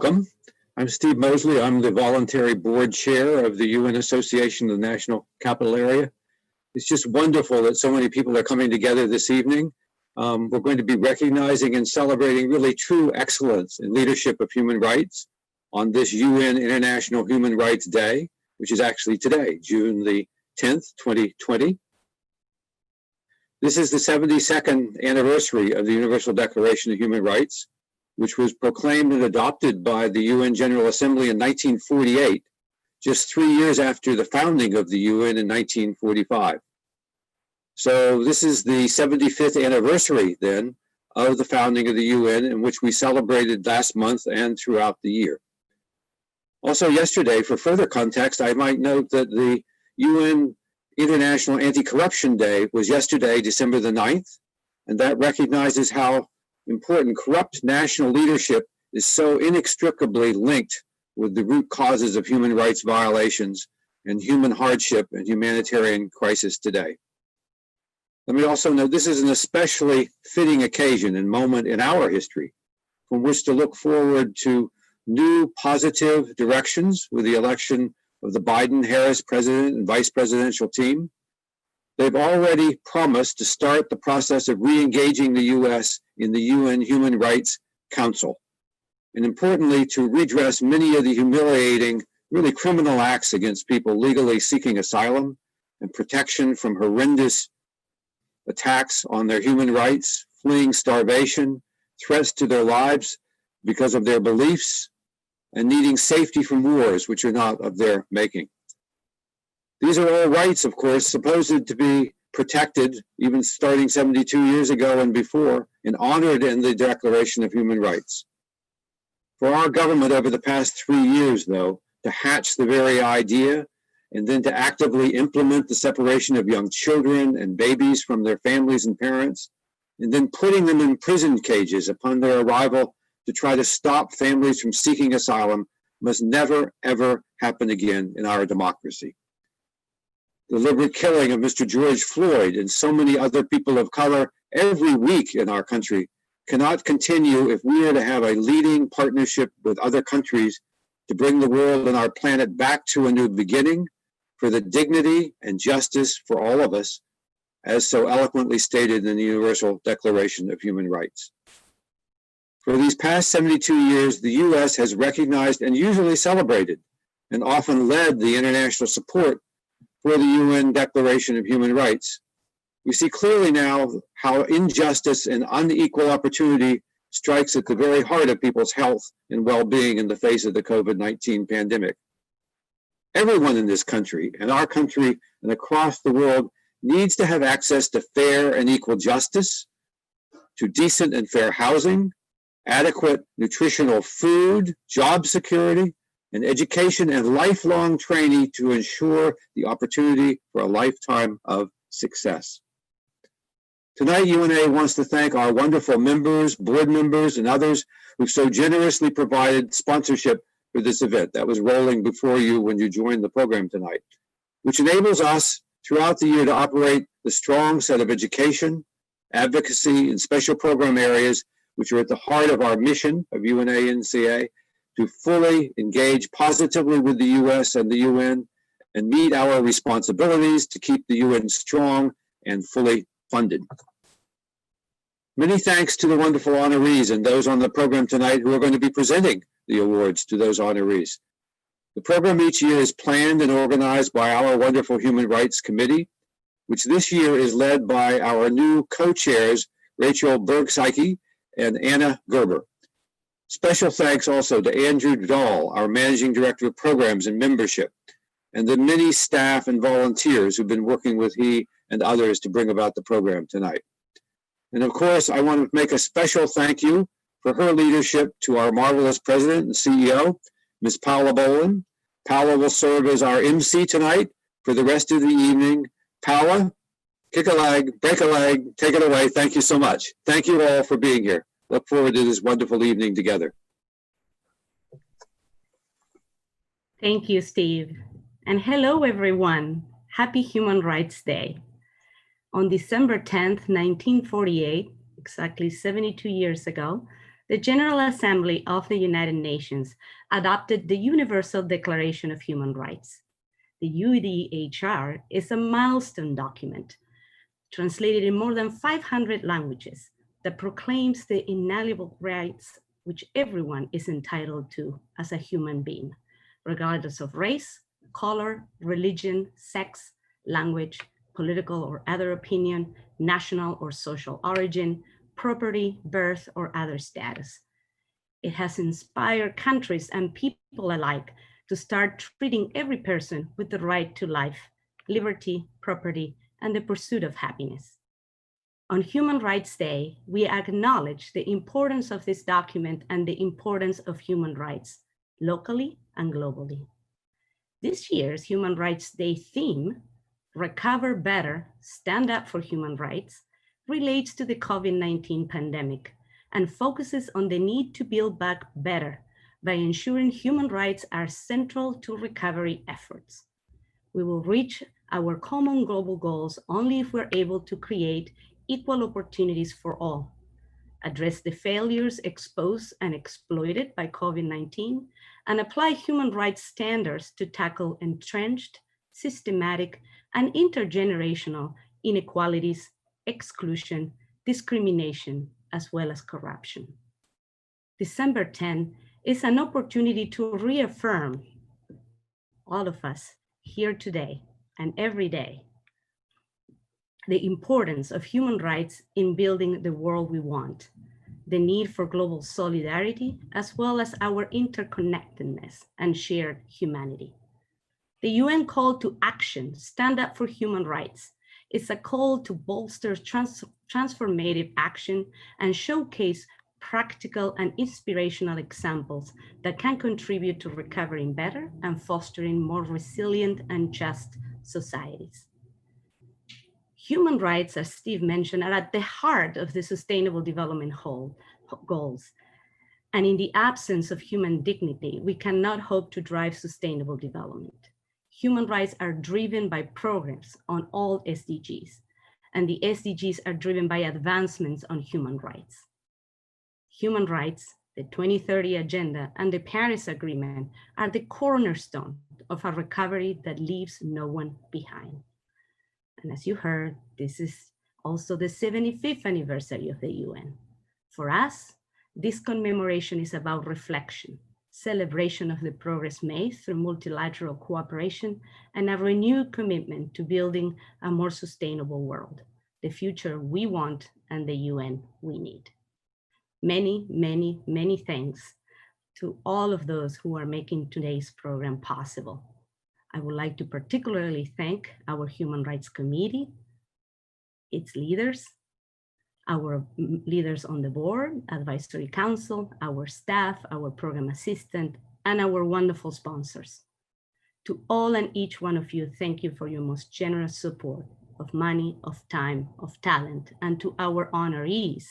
welcome. I'm Steve Mosley. I'm the voluntary board chair of the UN Association of the National Capital Area. It's just wonderful that so many people are coming together this evening. We're going to be recognizing and celebrating really true excellence in leadership of human rights on this UN International Human Rights Day, which is actually today, June the 10th, 2020. This is the 72nd anniversary of the Universal Declaration of Human Rights, which was proclaimed and adopted by the UN General Assembly in 1948, just 3 years after the founding of the UN in 1945. So this is the 75th anniversary then of the founding of the UN, in which we celebrated last month and throughout the year. Also yesterday, for further context, I might note that the UN International Anti-Corruption Day was yesterday, December the 9th, and that recognizes how important corrupt national leadership is so inextricably linked with the root causes of human rights violations and human hardship and humanitarian crisis today. Let me also note this is an especially fitting occasion and moment in our history from which to look forward to new positive directions with the election of the Biden-Harris president and vice presidential team. They've already promised to start the process of re-engaging the U.S. in the UN Human Rights Council, and importantly, to redress many of the humiliating, really criminal acts against people legally seeking asylum and protection from horrendous attacks on their human rights, fleeing starvation, threats to their lives because of their beliefs, and needing safety from wars which are not of their making. These are all rights, of course, supposed to be protected, even starting 72 years ago and before, and honored in the Declaration of Human Rights. For our government over the past 3 years, though, to hatch the very idea and then to actively implement the separation of young children and babies from their families and parents, and then putting them in prison cages upon their arrival to try to stop families from seeking asylum must never, ever happen again in our democracy. The deliberate killing of Mr. George Floyd and so many other people of color every week in our country cannot continue if we are to have a leading partnership with other countries to bring the world and our planet back to a new beginning for the dignity and justice for all of us, as so eloquently stated in the Universal Declaration of Human Rights. For these past 72 years, the U.S. has recognized and usually celebrated and often led the international support for the UN Declaration of Human Rights. We see clearly now how injustice and unequal opportunity strikes at the very heart of people's health and well-being in the face of the COVID-19 pandemic. Everyone in this country, and our country, and across the world needs to have access to fair and equal justice, to decent and fair housing, adequate nutritional food, job security, and education and lifelong training to ensure the opportunity for a lifetime of success. Tonight, UNA wants to thank our wonderful members, board members, and others who've so generously provided sponsorship for this event that was rolling before you when you joined the program tonight, which enables us throughout the year to operate the strong set of education, advocacy, and special program areas which are at the heart of our mission of UNA-NCA to fully engage positively with the U.S. and the UN and meet our responsibilities to keep the UN strong and fully funded. Many thanks to the wonderful honorees and those on the program tonight who are going to be presenting the awards to those honorees. The program each year is planned and organized by our wonderful Human Rights Committee, which this year is led by our new co-chairs, Rachel Bergseike and Anna Gerber. Special thanks also to Andrew Dahl, our Managing Director of Programs and Membership, and the many staff and volunteers who've been working with he and others to bring about the program tonight. And of course, I want to make a special thank you for her leadership to our marvelous President and CEO, Ms. Paula Boland. Paula will serve as our MC tonight for the rest of the evening. Paula, kick a leg, break a leg, take it away. Thank you so much. Thank you all for being here. Look forward to this wonderful evening together. Thank you, Steve. And hello, everyone. Happy Human Rights Day. On December 10th, 1948, exactly 72 years ago, the General Assembly of the United Nations adopted the Universal Declaration of Human Rights. The UDHR is a milestone document translated in more than 500 languages that proclaims the inalienable rights which everyone is entitled to as a human being, regardless of race, color, religion, sex, language, political or other opinion, national or social origin, property, birth, or other status. It has inspired countries and people alike to start treating every person with the right to life, liberty, property, and the pursuit of happiness. On Human Rights Day, we acknowledge the importance of this document and the importance of human rights, locally and globally. This year's Human Rights Day theme, Recover Better, Stand Up for Human Rights, relates to the COVID-19 pandemic and focuses on the need to build back better by ensuring human rights are central to recovery efforts. We will reach our common global goals only if we're able to create equal opportunities for all, address the failures exposed and exploited by COVID-19, and apply human rights standards to tackle entrenched, systematic, and intergenerational inequalities, exclusion, discrimination, as well as corruption. December 10 is an opportunity to reaffirm, all of us here today and every day, the importance of human rights in building the world we want, the need for global solidarity, as well as our interconnectedness and shared humanity. The UN call to action, Stand Up for Human Rights, is a call to bolster transformative action and showcase practical and inspirational examples that can contribute to recovering better and fostering more resilient and just societies. Human rights, as Steve mentioned, are at the heart of the Sustainable Development Goals. And in the absence of human dignity, we cannot hope to drive sustainable development. Human rights are driven by programs on all SDGs, and the SDGs are driven by advancements on human rights. Human rights, the 2030 Agenda, and the Paris Agreement are the cornerstone of a recovery that leaves no one behind. And as you heard, this is also the 75th anniversary of the UN. For us, this commemoration is about reflection, celebration of the progress made through multilateral cooperation, and a renewed commitment to building a more sustainable world, the future we want and the UN we need. Many, many, many thanks to all of those who are making today's program possible. I would like to particularly thank our Human Rights Committee, its leaders, our leaders on the board, advisory council, our staff, our program assistant, and our wonderful sponsors. To all and each one of you, thank you for your most generous support of money, of time, of talent, and to our honorees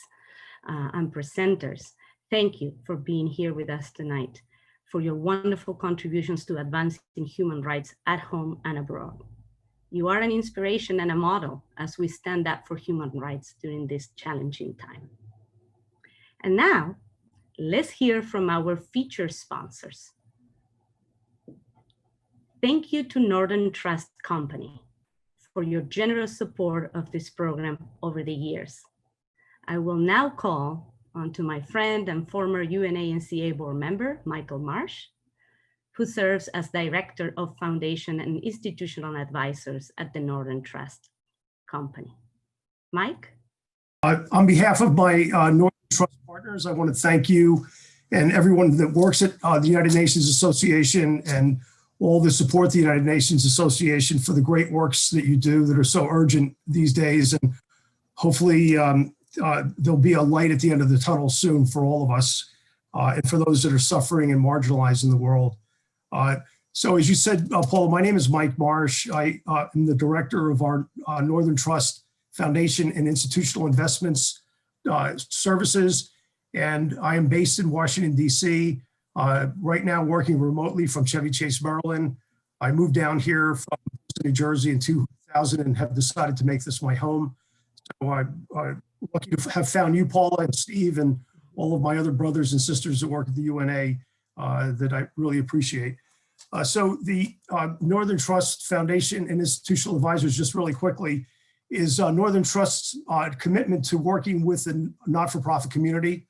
and presenters, thank you for being here with us tonight, for your wonderful contributions to advancing human rights at home and abroad. You are an inspiration and a model as we stand up for human rights during this challenging time. And now, let's hear from our featured sponsors. Thank you to Northern Trust Company for your generous support of this program over the years. I will now call on to my friend and former UNA-NCA board member, Michael Marsh, who serves as Director of Foundation and Institutional Advisors at the Northern Trust Company. Mike? On behalf of my Northern Trust partners, I want to thank you and everyone that works at the United Nations Association and all the support the United Nations Association for the great works that you do that are so urgent these days. And hopefully there'll be a light at the end of the tunnel soon for all of us and for those that are suffering and marginalized in the world. So as you said, Paula, my name is Mike Marsh. I am the director of our Northern Trust Foundation and Institutional Investments Services, and I am based in Washington, D.C., right now working remotely from Chevy Chase, Maryland. I moved down here from New Jersey in 2000 and have decided to make this my home. So I'm lucky to have found you, Paula and Steve, and all of my other brothers and sisters that work at the UNA that I really appreciate. So the Northern Trust Foundation and Institutional Advisors, just really quickly, is Northern Trust's commitment to working with the not-for-profit community.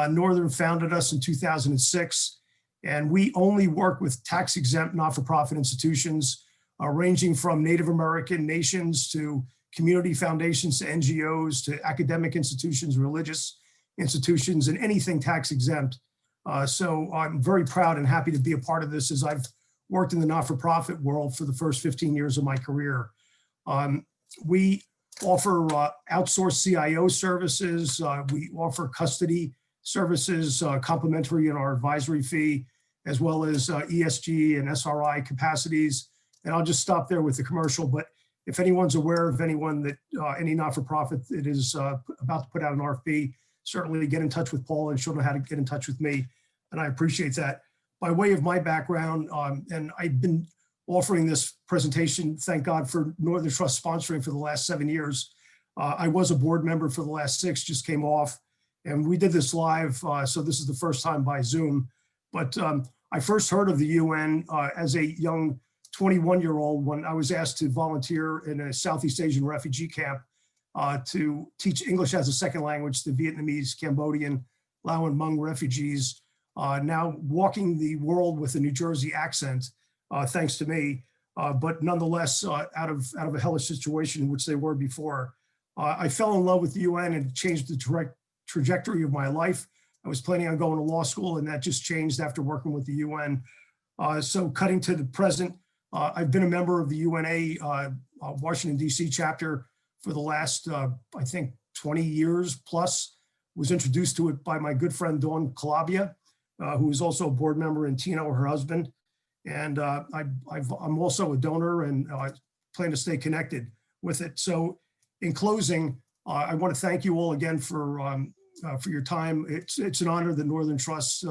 Northern founded us in 2006, and we only work with tax-exempt not-for-profit institutions, ranging from Native American nations to community foundations to NGOs to academic institutions, religious institutions, and anything tax-exempt. So I'm very proud and happy to be a part of this, as I've worked in the not-for-profit world for the first 15 years of my career. We offer outsourced CIO services. We offer custody services, complimentary in our advisory fee, as well as ESG and SRI capacities. And I'll just stop there with the commercial, but if anyone's aware of anyone that, any not-for-profit that is about to put out an RFP, certainly get in touch with Paula and she'll know how to get in touch with me. And I appreciate that. By way of my background, and I've been offering this presentation, thank God for Northern Trust sponsoring for the last 7 years. I was a board member for the last 6, just came off, and we did this live. So this is the first time by Zoom. But I first heard of the UN as a young 21-year-old when I was asked to volunteer in a Southeast Asian refugee camp to teach English as a second language to Vietnamese, Cambodian, Lao and Hmong refugees, now walking the world with a New Jersey accent, thanks to me, but nonetheless out of a hellish situation in which they were before. I fell in love with the UN and changed the trajectory of my life. I was planning on going to law school, and that just changed after working with the UN. So cutting to the present, I've been a member of the UNA Washington, D.C. chapter for the last, I think, 20 years plus. Was introduced to it by my good friend Dawn Calabia, who is also a board member, and Tino, her husband. And I'm also a donor, and I plan to stay connected with it. So in closing, I want to thank you all again for your time. It's an honor that Northern Trust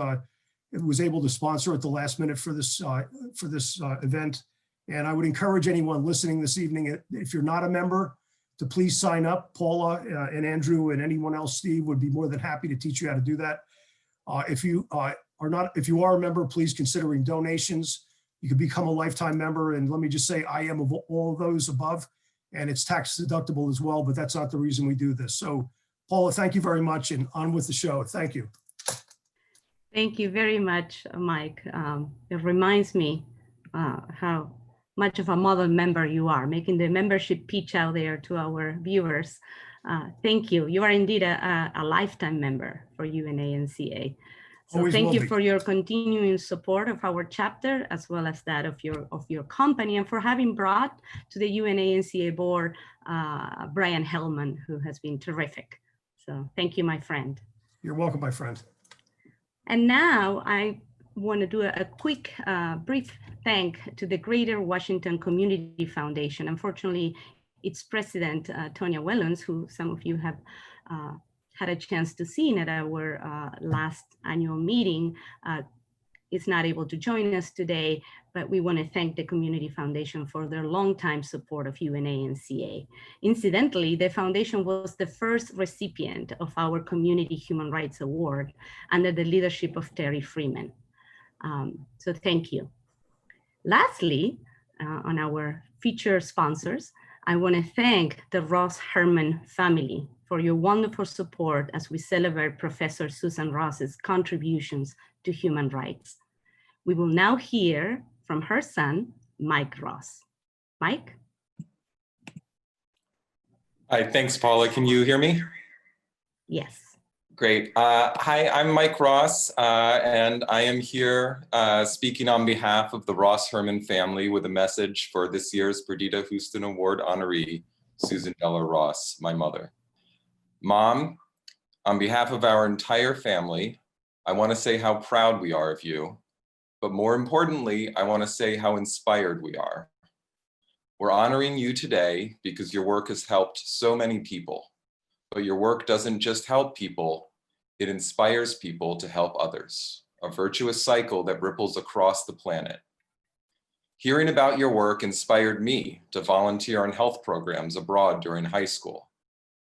was able to sponsor at the last minute for this event. And I would encourage anyone listening this evening, if you're not a member, to please sign up. Paula and Andrew and anyone else, Steve, would be more than happy to teach you how to do that. If you are a member, please considering donations. You can become a lifetime member. And let me just say, I am of all of those above, and it's tax deductible as well, but that's not the reason we do this. So Paula, thank you very much, and on with the show. Thank you. Thank you very much, Mike. It reminds me how much of a model member you are, making the membership pitch out there to our viewers. Thank you. You are indeed a lifetime member for UNA-NCA. So Always thank will you be. for your continuing support of our chapter, as well as that of your company, and for having brought to the UNA-NCA board Brian Hellman, who has been terrific. So thank you, my friend. You're welcome, my friend. And now I want to do a quick, brief thank to the Greater Washington Community Foundation. Unfortunately, its president, Tonya Wellens, who some of you have had a chance to see at our last annual meeting, is not able to join us today, but we want to thank the Community Foundation for their longtime support of UNA-NCA. Incidentally, the foundation was the first recipient of our Community Human Rights Award under the leadership of Terry Freeman. So thank you. Lastly, on our featured sponsors, I want to thank the Ross Herman family for your wonderful support as we celebrate Professor Susan Ross's contributions to human rights. We will now hear from her son, Mike Ross. Mike? Hi, thanks, Paula. Can you hear me? Yes. Great. Hi, I'm Mike Ross, and I am here speaking on behalf of the Ross Herman family with a message for this year's Perdita Houston Award honoree, Susan Della Ross, my mother. Mom, on behalf of our entire family, I want to say how proud we are of you, but more importantly, I want to say how inspired we are. We're honoring you today because your work has helped so many people. But your work doesn't just help people, it inspires people to help others, a virtuous cycle that ripples across the planet. Hearing about your work inspired me to volunteer on health programs abroad during high school.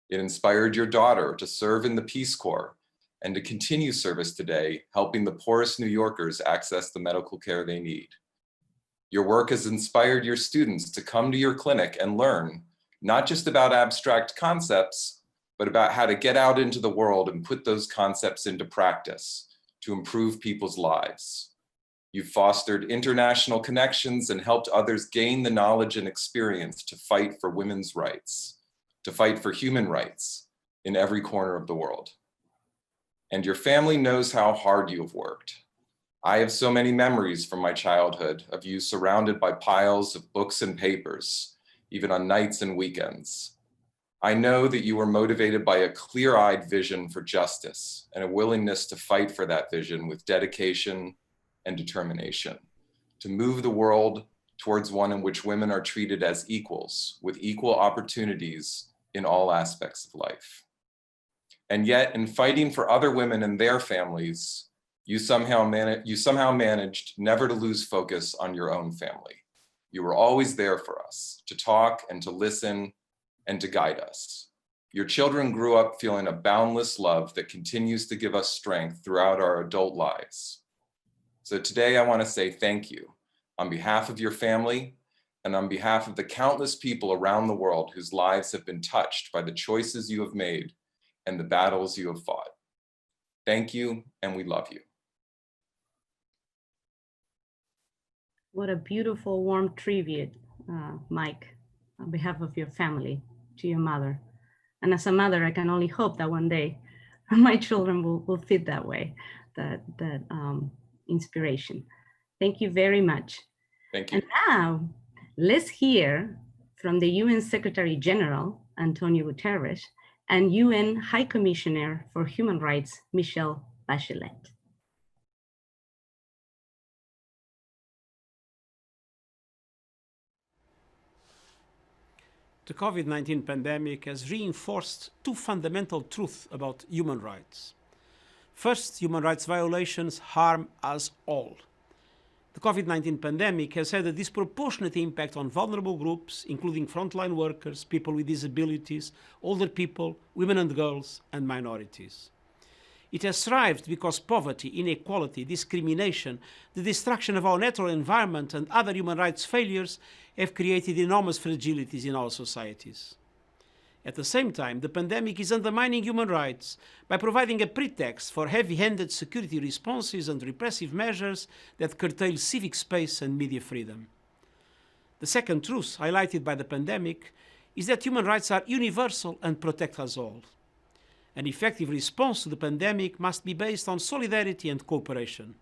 It inspired your daughter to serve in the Peace Corps and to continue service today, helping the poorest New Yorkers access the medical care they need. Your work has inspired your students to come to your clinic and learn, not just about abstract concepts, but about how to get out into the world and put those concepts into practice to improve people's lives. You've fostered international connections and helped others gain the knowledge and experience to fight for women's rights, to fight for human rights in every corner of the world. And your family knows how hard you have worked. I have so many memories from my childhood of you surrounded by piles of books and papers, even on nights and weekends. I know that you were motivated by a clear-eyed vision for justice and a willingness to fight for that vision with dedication and determination, to move the world towards one in which women are treated as equals, with equal opportunities in all aspects of life. And yet, in fighting for other women and their families, you somehow managed never to lose focus on your own family. You were always there for us, to talk and to listen and to guide us. Your children grew up feeling a boundless love that continues to give us strength throughout our adult lives. So today I want to say thank you on behalf of your family and on behalf of the countless people around the world whose lives have been touched by the choices you have made and the battles you have fought. Thank you, and we love you. What a beautiful, warm tribute, Mike, on behalf of your family, to your mother. And as a mother, I can only hope that one day my children will fit that way, that inspiration. Thank you very much. Thank you. And now, let's hear from the UN Secretary General, Antonio Guterres, and UN High Commissioner for Human Rights, Michelle Bachelet. The COVID-19 pandemic has reinforced two fundamental truths about human rights. First, human rights violations harm us all. The COVID-19 pandemic has had a disproportionate impact on vulnerable groups, including frontline workers, people with disabilities, older people, women and girls, and minorities. It has thrived because poverty, inequality, discrimination, the destruction of our natural environment, and other human rights failures have created enormous fragilities in our societies. At the same time, the pandemic is undermining human rights by providing a pretext for heavy-handed security responses and repressive measures that curtail civic space and media freedom. The second truth highlighted by the pandemic is that human rights are universal and protect us all. An effective response to the pandemic must be based on solidarity and cooperation.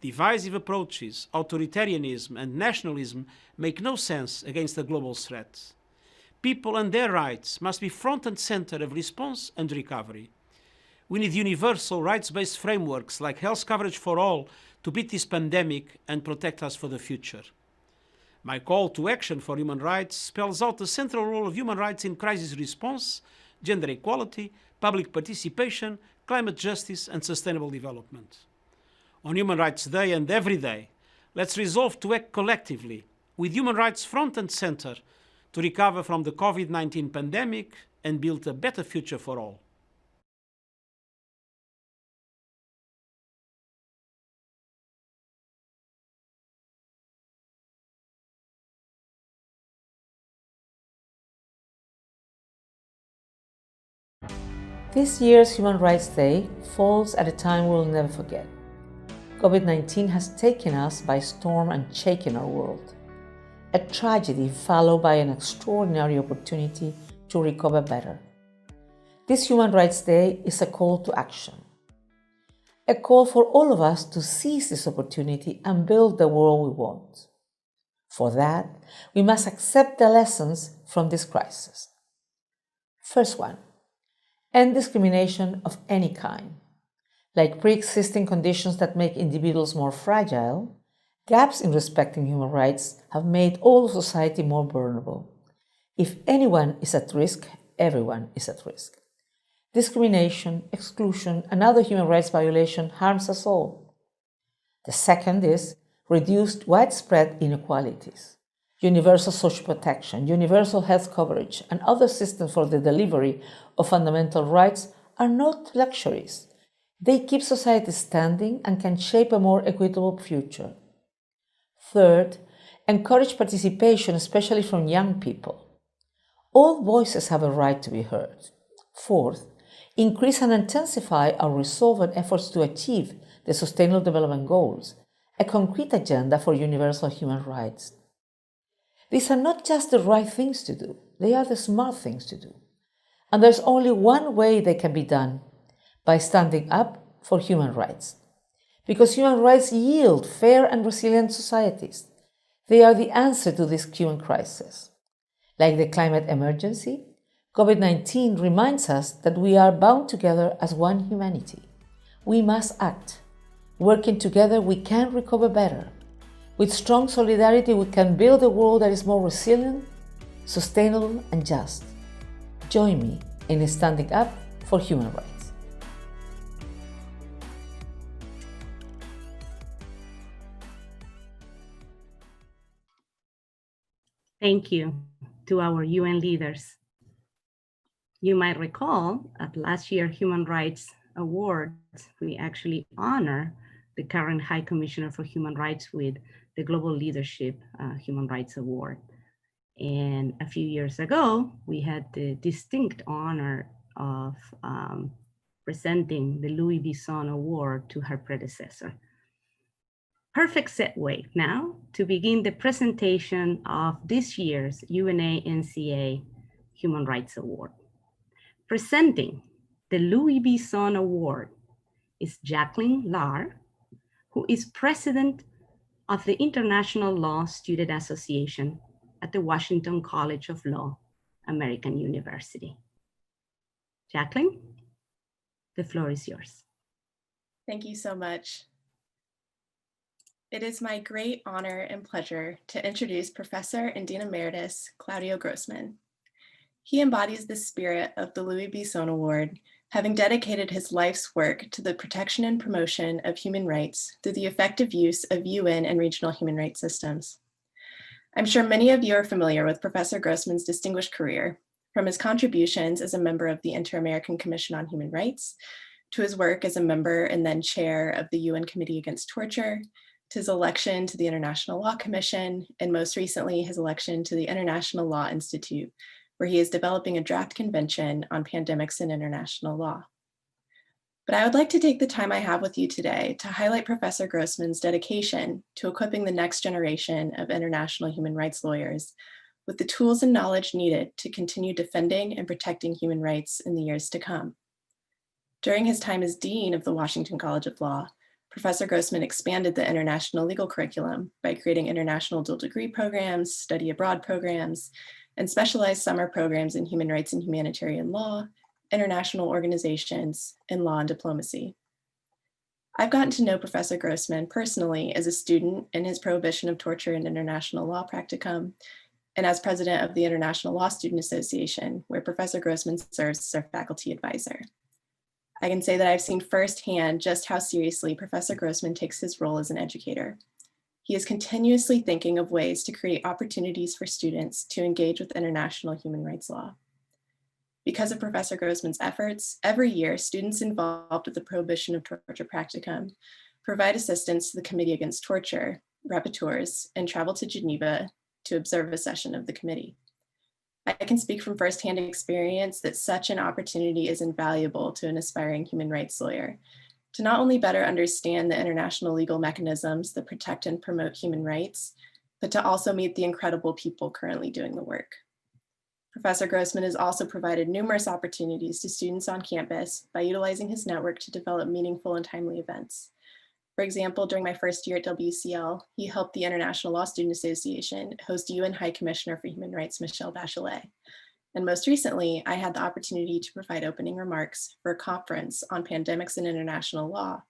Divisive approaches, authoritarianism, and nationalism make no sense against a global threat. People and their rights must be front and center of response and recovery. We need universal rights-based frameworks like health coverage for all to beat this pandemic and protect us for the future. My call to action for human rights spells out the central role of human rights in crisis response, gender equality, public participation, climate justice, and sustainable development. On Human Rights Day and every day, let's resolve to act collectively with human rights front and center to recover from the COVID-19 pandemic and build a better future for all. This year's Human Rights Day falls at a time we'll never forget. COVID-19 has taken us by storm and shaken our world. A tragedy followed by an extraordinary opportunity to recover better. This Human Rights Day is a call to action. A call for all of us to seize this opportunity and build the world we want. For that, we must accept the lessons from this crisis. First one, end discrimination of any kind. Like pre-existing conditions that make individuals more fragile, gaps in respecting human rights have made all society more vulnerable. If anyone is at risk, everyone is at risk. Discrimination, exclusion, and other human rights violation harms us all. The second is reduced widespread inequalities. Universal social protection, universal health coverage, and other systems for the delivery of fundamental rights are not luxuries. They keep society standing and can shape a more equitable future. Third, encourage participation, especially from young people. All voices have a right to be heard. Fourth, increase and intensify our resolve and efforts to achieve the Sustainable Development Goals, a concrete agenda for universal human rights. These are not just the right things to do, they are the smart things to do. And there's only one way they can be done, by standing up for human rights. Because human rights yield fair and resilient societies. They are the answer to this human crisis. Like the climate emergency, COVID-19 reminds us that we are bound together as one humanity. We must act. Working together, we can recover better. With strong solidarity, we can build a world that is more resilient, sustainable, and just. Join me in standing up for human rights. Thank you to our UN leaders. You might recall at last year's Human Rights Awards, we actually honor the current High Commissioner for Human Rights with the Global Leadership Human Rights Award. And a few years ago, we had the distinct honor of presenting the Louis Bisson Award to her predecessor. Perfect segue now to begin the presentation of this year's UNA-NCA Human Rights Award. Presenting the Louis Bisson Award is Jacqueline Lahr, who is president of the International Law Student Association at the Washington College of Law, American University. Jacqueline, the floor is yours. Thank you so much. It is my great honor and pleasure to introduce Professor and Dean Emeritus Claudio Grossman. He embodies the spirit of the Louis Bisson Award, having dedicated his life's work to the protection and promotion of human rights through the effective use of UN and regional human rights systems. I'm sure many of you are familiar with Professor Grossman's distinguished career, from his contributions as a member of the Inter-American Commission on Human Rights, to his work as a member and then chair of the UN Committee Against Torture, to his election to the International Law Commission, and most recently his election to the International Law Institute, where he is developing a draft convention on pandemics and international law. But I would like to take the time I have with you today to highlight Professor Grossman's dedication to equipping the next generation of international human rights lawyers with the tools and knowledge needed to continue defending and protecting human rights in the years to come. During his time as Dean of the Washington College of Law, Professor Grossman expanded the international legal curriculum by creating international dual degree programs, study abroad programs, and specialized summer programs in human rights and humanitarian law, international organizations, and law and diplomacy. I've gotten to know Professor Grossman personally as a student in his Prohibition of Torture and International Law practicum, and as president of the International Law Student Association, where Professor Grossman serves as our faculty advisor. I can say that I've seen firsthand just how seriously Professor Grossman takes his role as an educator. He is continuously thinking of ways to create opportunities for students to engage with international human rights law. Because of Professor Grossman's efforts, every year students involved with the Prohibition of Torture practicum provide assistance to the Committee Against Torture, rapporteurs, and travel to Geneva to observe a session of the committee. I can speak from firsthand experience that such an opportunity is invaluable to an aspiring human rights lawyer, to not only better understand the international legal mechanisms that protect and promote human rights, but to also meet the incredible people currently doing the work. Professor Grossman has also provided numerous opportunities to students on campus by utilizing his network to develop meaningful and timely events. For example, during my first year at WCL, he helped the International Law Student Association host UN High Commissioner for Human Rights, Michelle Bachelet. And most recently, I had the opportunity to provide opening remarks for a conference on pandemics and international law,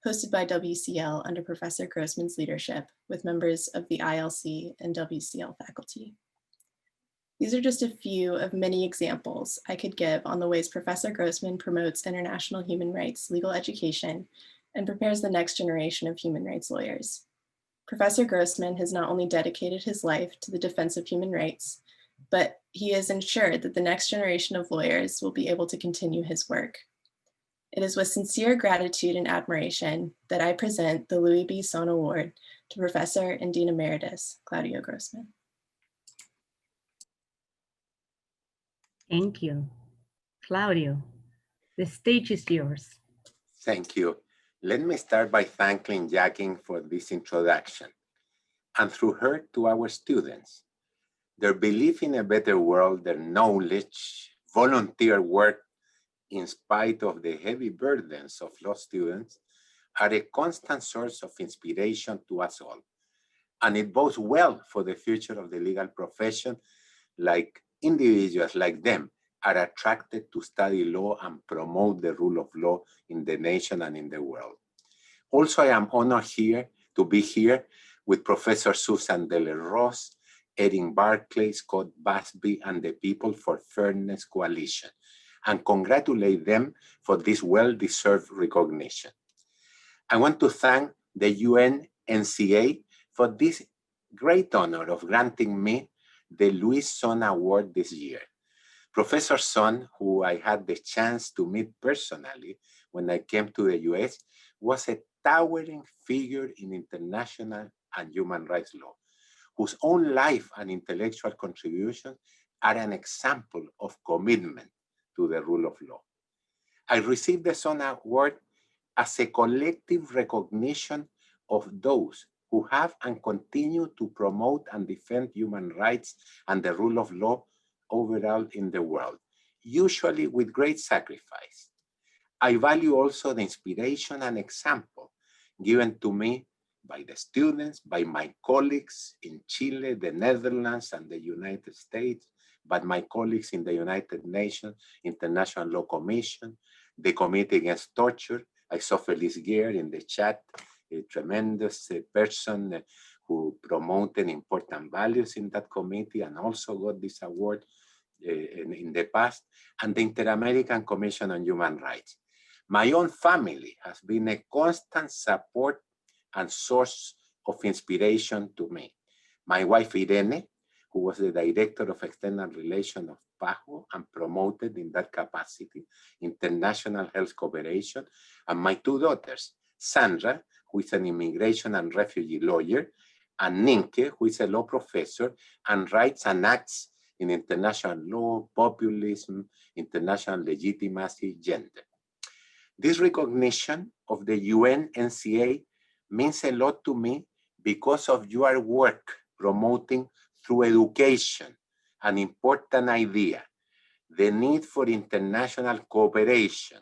hosted by WCL under Professor Grossman's leadership with members of the ILC and WCL faculty. These are just a few of many examples I could give on the ways Professor Grossman promotes international human rights legal education and prepares the next generation of human rights lawyers. Professor Grossman has not only dedicated his life to the defense of human rights, but he has ensured that the next generation of lawyers will be able to continue his work. It is with sincere gratitude and admiration that I present the Louis B. Sohn Award to Professor and Dean Emeritus Claudio Grossman. Thank you. Claudio, the stage is yours. Thank you. Let me start by thanking Jackie for this introduction, and through her to our students. Their belief in a better world, their knowledge, volunteer work, in spite of the heavy burdens of law students, are a constant source of inspiration to us all. And it bodes well for the future of the legal profession, like individuals like them are attracted to study law and promote the rule of law in the nation and in the world. Also, I am honored to be here with Professor Susan Deller Ross, Erin Barclay, Scott Busby, and the People for Fairness Coalition, and congratulate them for this well-deserved recognition. I want to thank the UNA-NCA for this great honor of granting me the Louis Sohn Award this year. Professor Sohn, who I had the chance to meet personally when I came to the US, was a towering figure in international and human rights law, whose own life and intellectual contributions are an example of commitment to the rule of law. I received the Sohn Award as a collective recognition of those who have and continue to promote and defend human rights and the rule of law overall in the world, usually with great sacrifice. I value also the inspiration and example given to me by the students, by my colleagues in Chile, the Netherlands, and the United States, by my colleagues in the United Nations, International Law Commission, the Committee Against Torture. I saw Felice Guerre in the chat, a tremendous person who promoted important values in that committee and also got this award in the past, and the Inter-American Commission on Human Rights. My own family has been a constant support and source of inspiration to me. My wife Irene, who was the director of external relations of PAHO and promoted in that capacity international health cooperation, and my two daughters, Sandra, who is an immigration and refugee lawyer, and Ninke, who is a law professor and writes and acts in international law, populism, international legitimacy, gender. This recognition of the UNA-NCA means a lot to me because of your work promoting through education an important idea, the need for international cooperation,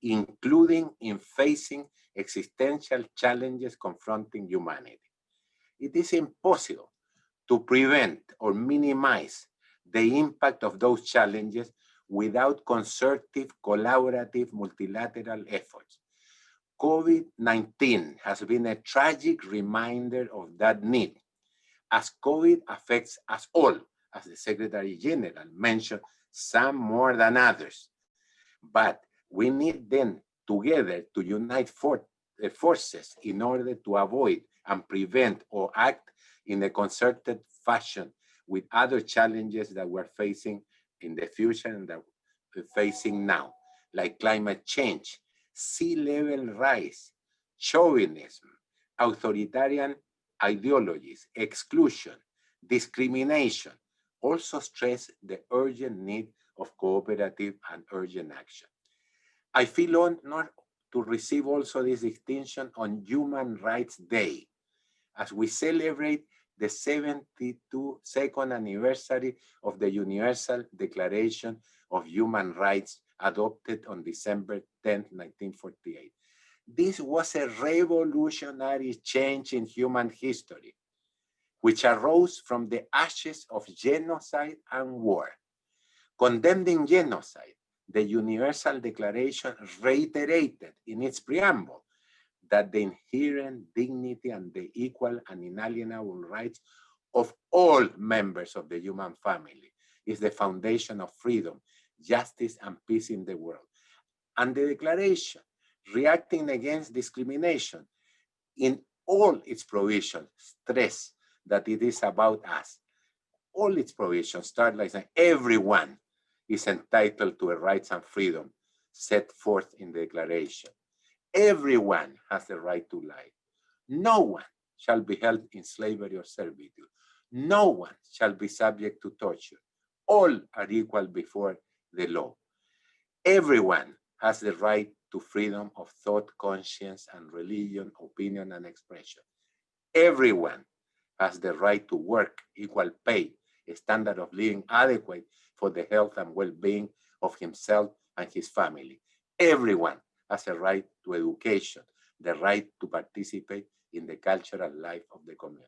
including in facing existential challenges confronting humanity. It is impossible to prevent or minimize the impact of those challenges without concerted, collaborative, multilateral efforts. COVID-19 has been a tragic reminder of that need, as COVID affects us all, as the Secretary General mentioned, some more than others. But we need then together to unite forces in order to avoid and prevent or act in a concerted fashion with other challenges that we're facing in the future and that we're facing now, like climate change, sea level rise, chauvinism, authoritarian ideologies, exclusion, discrimination, also stress the urgent need of cooperative and urgent action. I feel honored to receive also this distinction on Human Rights Day, as we celebrate the 72nd anniversary of the Universal Declaration of Human Rights adopted on December 10, 1948. This was a revolutionary change in human history, which arose from the ashes of genocide and war. Condemning genocide, the Universal Declaration reiterated in its preamble that the inherent dignity and the equal and inalienable rights of all members of the human family is the foundation of freedom, justice, and peace in the world. And the declaration, reacting against discrimination in all its provisions, stress that it is about us. All its provisions start like saying everyone is entitled to a rights and freedom, set forth in the Declaration. Everyone has the right to life. No one shall be held in slavery or servitude. No one shall be subject to torture. All are equal before the law. Everyone has the right to freedom of thought, conscience, and religion, opinion, and expression. Everyone has the right to work, equal pay, a standard of living adequate for the health and well-being of himself and his family. Everyone has a right to education, the right to participate in the cultural life of the community.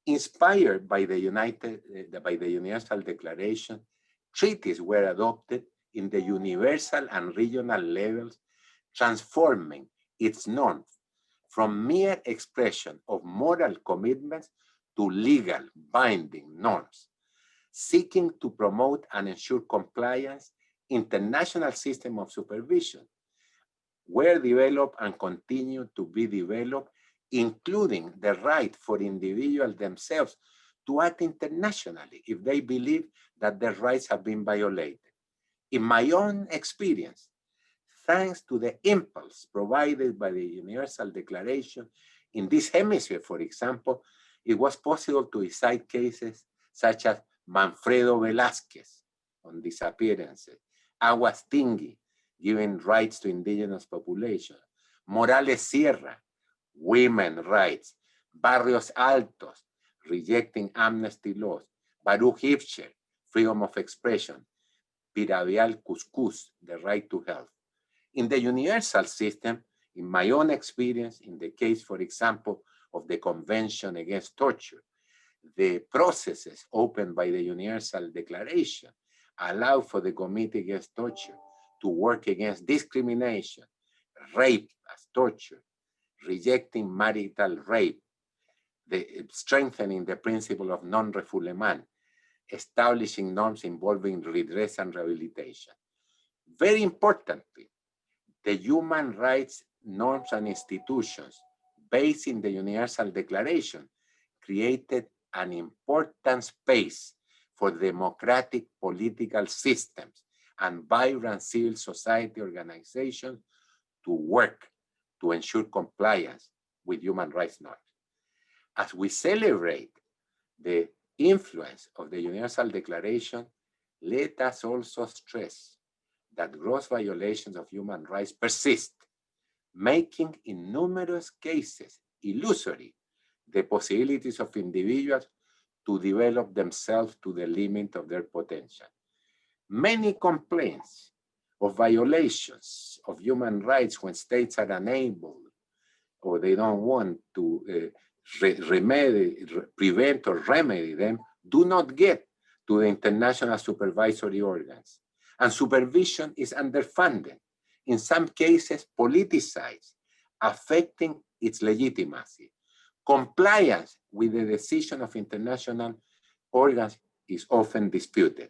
Inspired by the Universal Declaration, treaties were adopted in the universal and regional levels, transforming its norms from mere expression of moral commitments to legal binding norms. Seeking to promote and ensure compliance, international systems of supervision were developed and continue to be developed, including the right for individuals themselves to act internationally if they believe that their rights have been violated. In my own experience, thanks to the impulse provided by the Universal Declaration, in this hemisphere, for example, it was possible to decide cases such as Manfredo Velázquez on disappearances, Aguas Tingui, giving rights to indigenous population, Morales Sierra, women rights, Barrios Altos, rejecting amnesty laws, Baruch Hipscher, freedom of expression, Piravial Cuscus, the right to health. In the universal system, in my own experience, in the case, for example, of the Convention Against Torture, the processes opened by the Universal Declaration allow for the Committee Against Torture to work against discrimination, rape as torture, rejecting marital rape, strengthening the principle of non-refoulement, establishing norms involving redress and rehabilitation. Very importantly, the human rights norms and institutions based in the Universal Declaration created an important space for democratic political systems and vibrant civil society organizations to work to ensure compliance with human rights norms. As we celebrate the influence of the Universal Declaration, let us also stress that gross violations of human rights persist, making in numerous cases illusory the possibilities of individuals to develop themselves to the limit of their potential. Many complaints of violations of human rights when states are unable or they don't want to prevent or remedy them do not get to the international supervisory organs. And supervision is underfunded, in some cases politicized, affecting its legitimacy. Compliance with the decision of international organs is often disputed.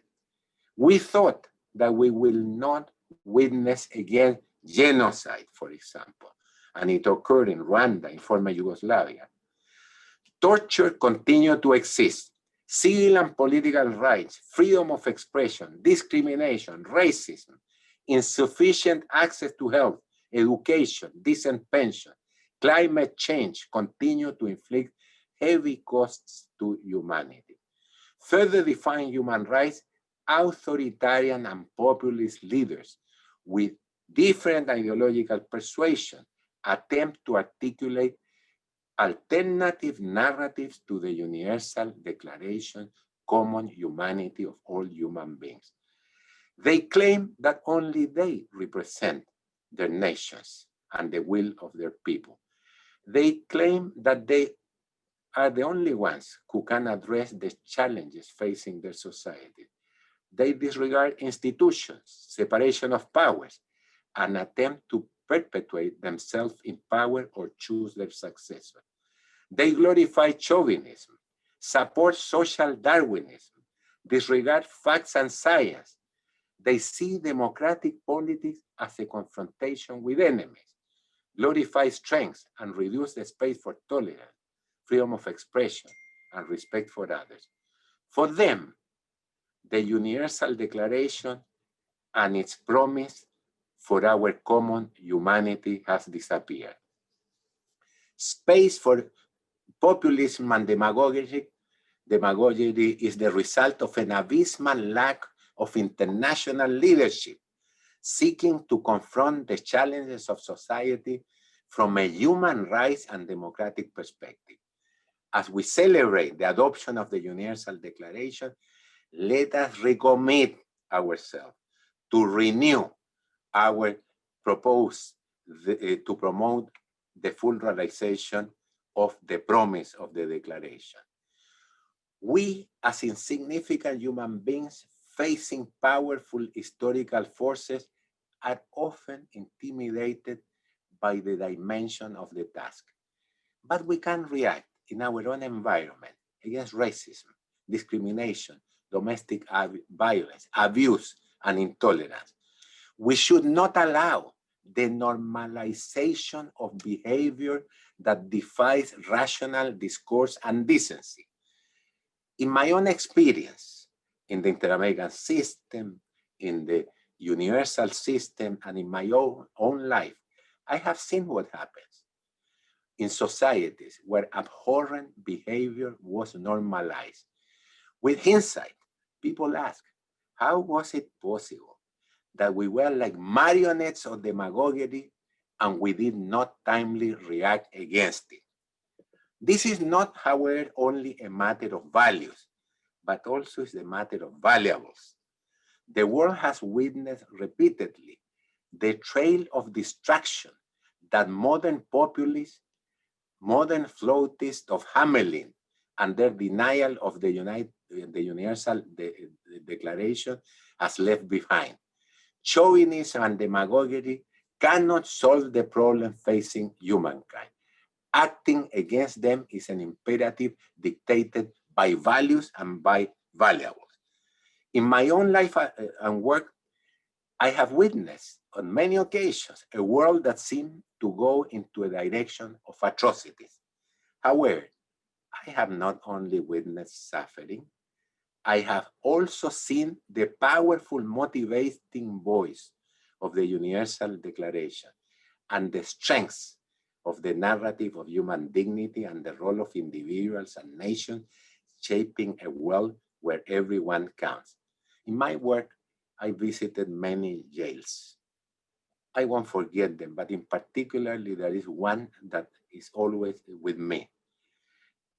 We thought that we will not witness again genocide, for example, and it occurred in Rwanda, in former Yugoslavia. Torture continued to exist. Civil and political rights, freedom of expression, discrimination, racism, insufficient access to health, education, decent pension, climate change continue to inflict heavy costs to humanity. Further define human rights, authoritarian and populist leaders with different ideological persuasion attempt to articulate alternative narratives to the Universal Declaration, common humanity of all human beings. They claim that only they represent their nations and the will of their people. They claim that they are the only ones who can address the challenges facing their society. They disregard institutions, separation of powers, and attempt to perpetuate themselves in power or choose their successor. They glorify chauvinism, support social Darwinism, disregard facts and science. They see democratic politics as a confrontation with enemies, glorify strength and reduce the space for tolerance, freedom of expression, and respect for others. For them, the Universal Declaration and its promise for our common humanity has disappeared. Space for populism and demagogy is the result of an abysmal lack of international leadership, seeking to confront the challenges of society from a human rights and democratic perspective. As we celebrate the adoption of the Universal Declaration, let us recommit ourselves to renew our proposal to promote the full realization of the promise of the Declaration. We, as insignificant human beings facing powerful historical forces, are often intimidated by the dimension of the task. But we can react in our own environment against racism, discrimination, domestic violence, abuse, and intolerance. We should not allow the normalization of behavior that defies rational discourse and decency. In my own experience, in the Inter-American system, in the universal system, and in my own life, I have seen what happens in societies where abhorrent behavior was normalized. With hindsight, people ask, how was it possible that we were like marionettes of demagoguery and we did not timely react against it? This is not, however, only a matter of values, but also is a matter of valuables. The world has witnessed repeatedly the trail of destruction that modern populists, modern flautists of Hamelin, and their denial of the Universal Declaration has left behind. Chauvinism and demagoguery cannot solve the problem facing humankind. Acting against them is an imperative dictated by values and by valuables. In my own life and work, I have witnessed on many occasions a world that seemed to go into a direction of atrocities. However, I have not only witnessed suffering, I have also seen the powerful motivating voice of the Universal Declaration and the strengths of the narrative of human dignity and the role of individuals and nations shaping a world where everyone counts. In my work, I visited many jails. I won't forget them, but in particular, there is one that is always with me.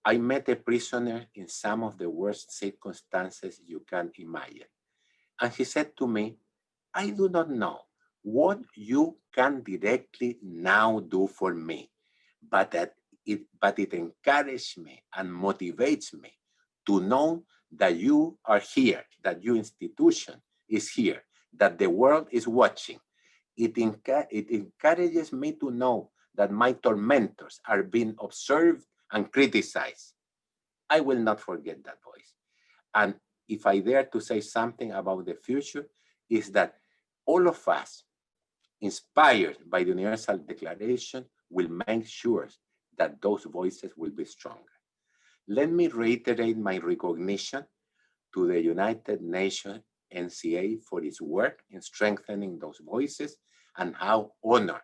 I met a prisoner in some of the worst circumstances you can imagine. And he said to me, I do not know what you can directly now do for me, but it encourages me and motivates me to know that you are here, that your institution is here, that the world is watching. It encourages me to know that my tormentors are being observed and criticized. I will not forget that voice. And if I dare to say something about the future, is that all of us, inspired by the Universal Declaration, will make sure that those voices will be stronger. Let me reiterate my recognition to the United Nations NCA for its work in strengthening those voices and how honored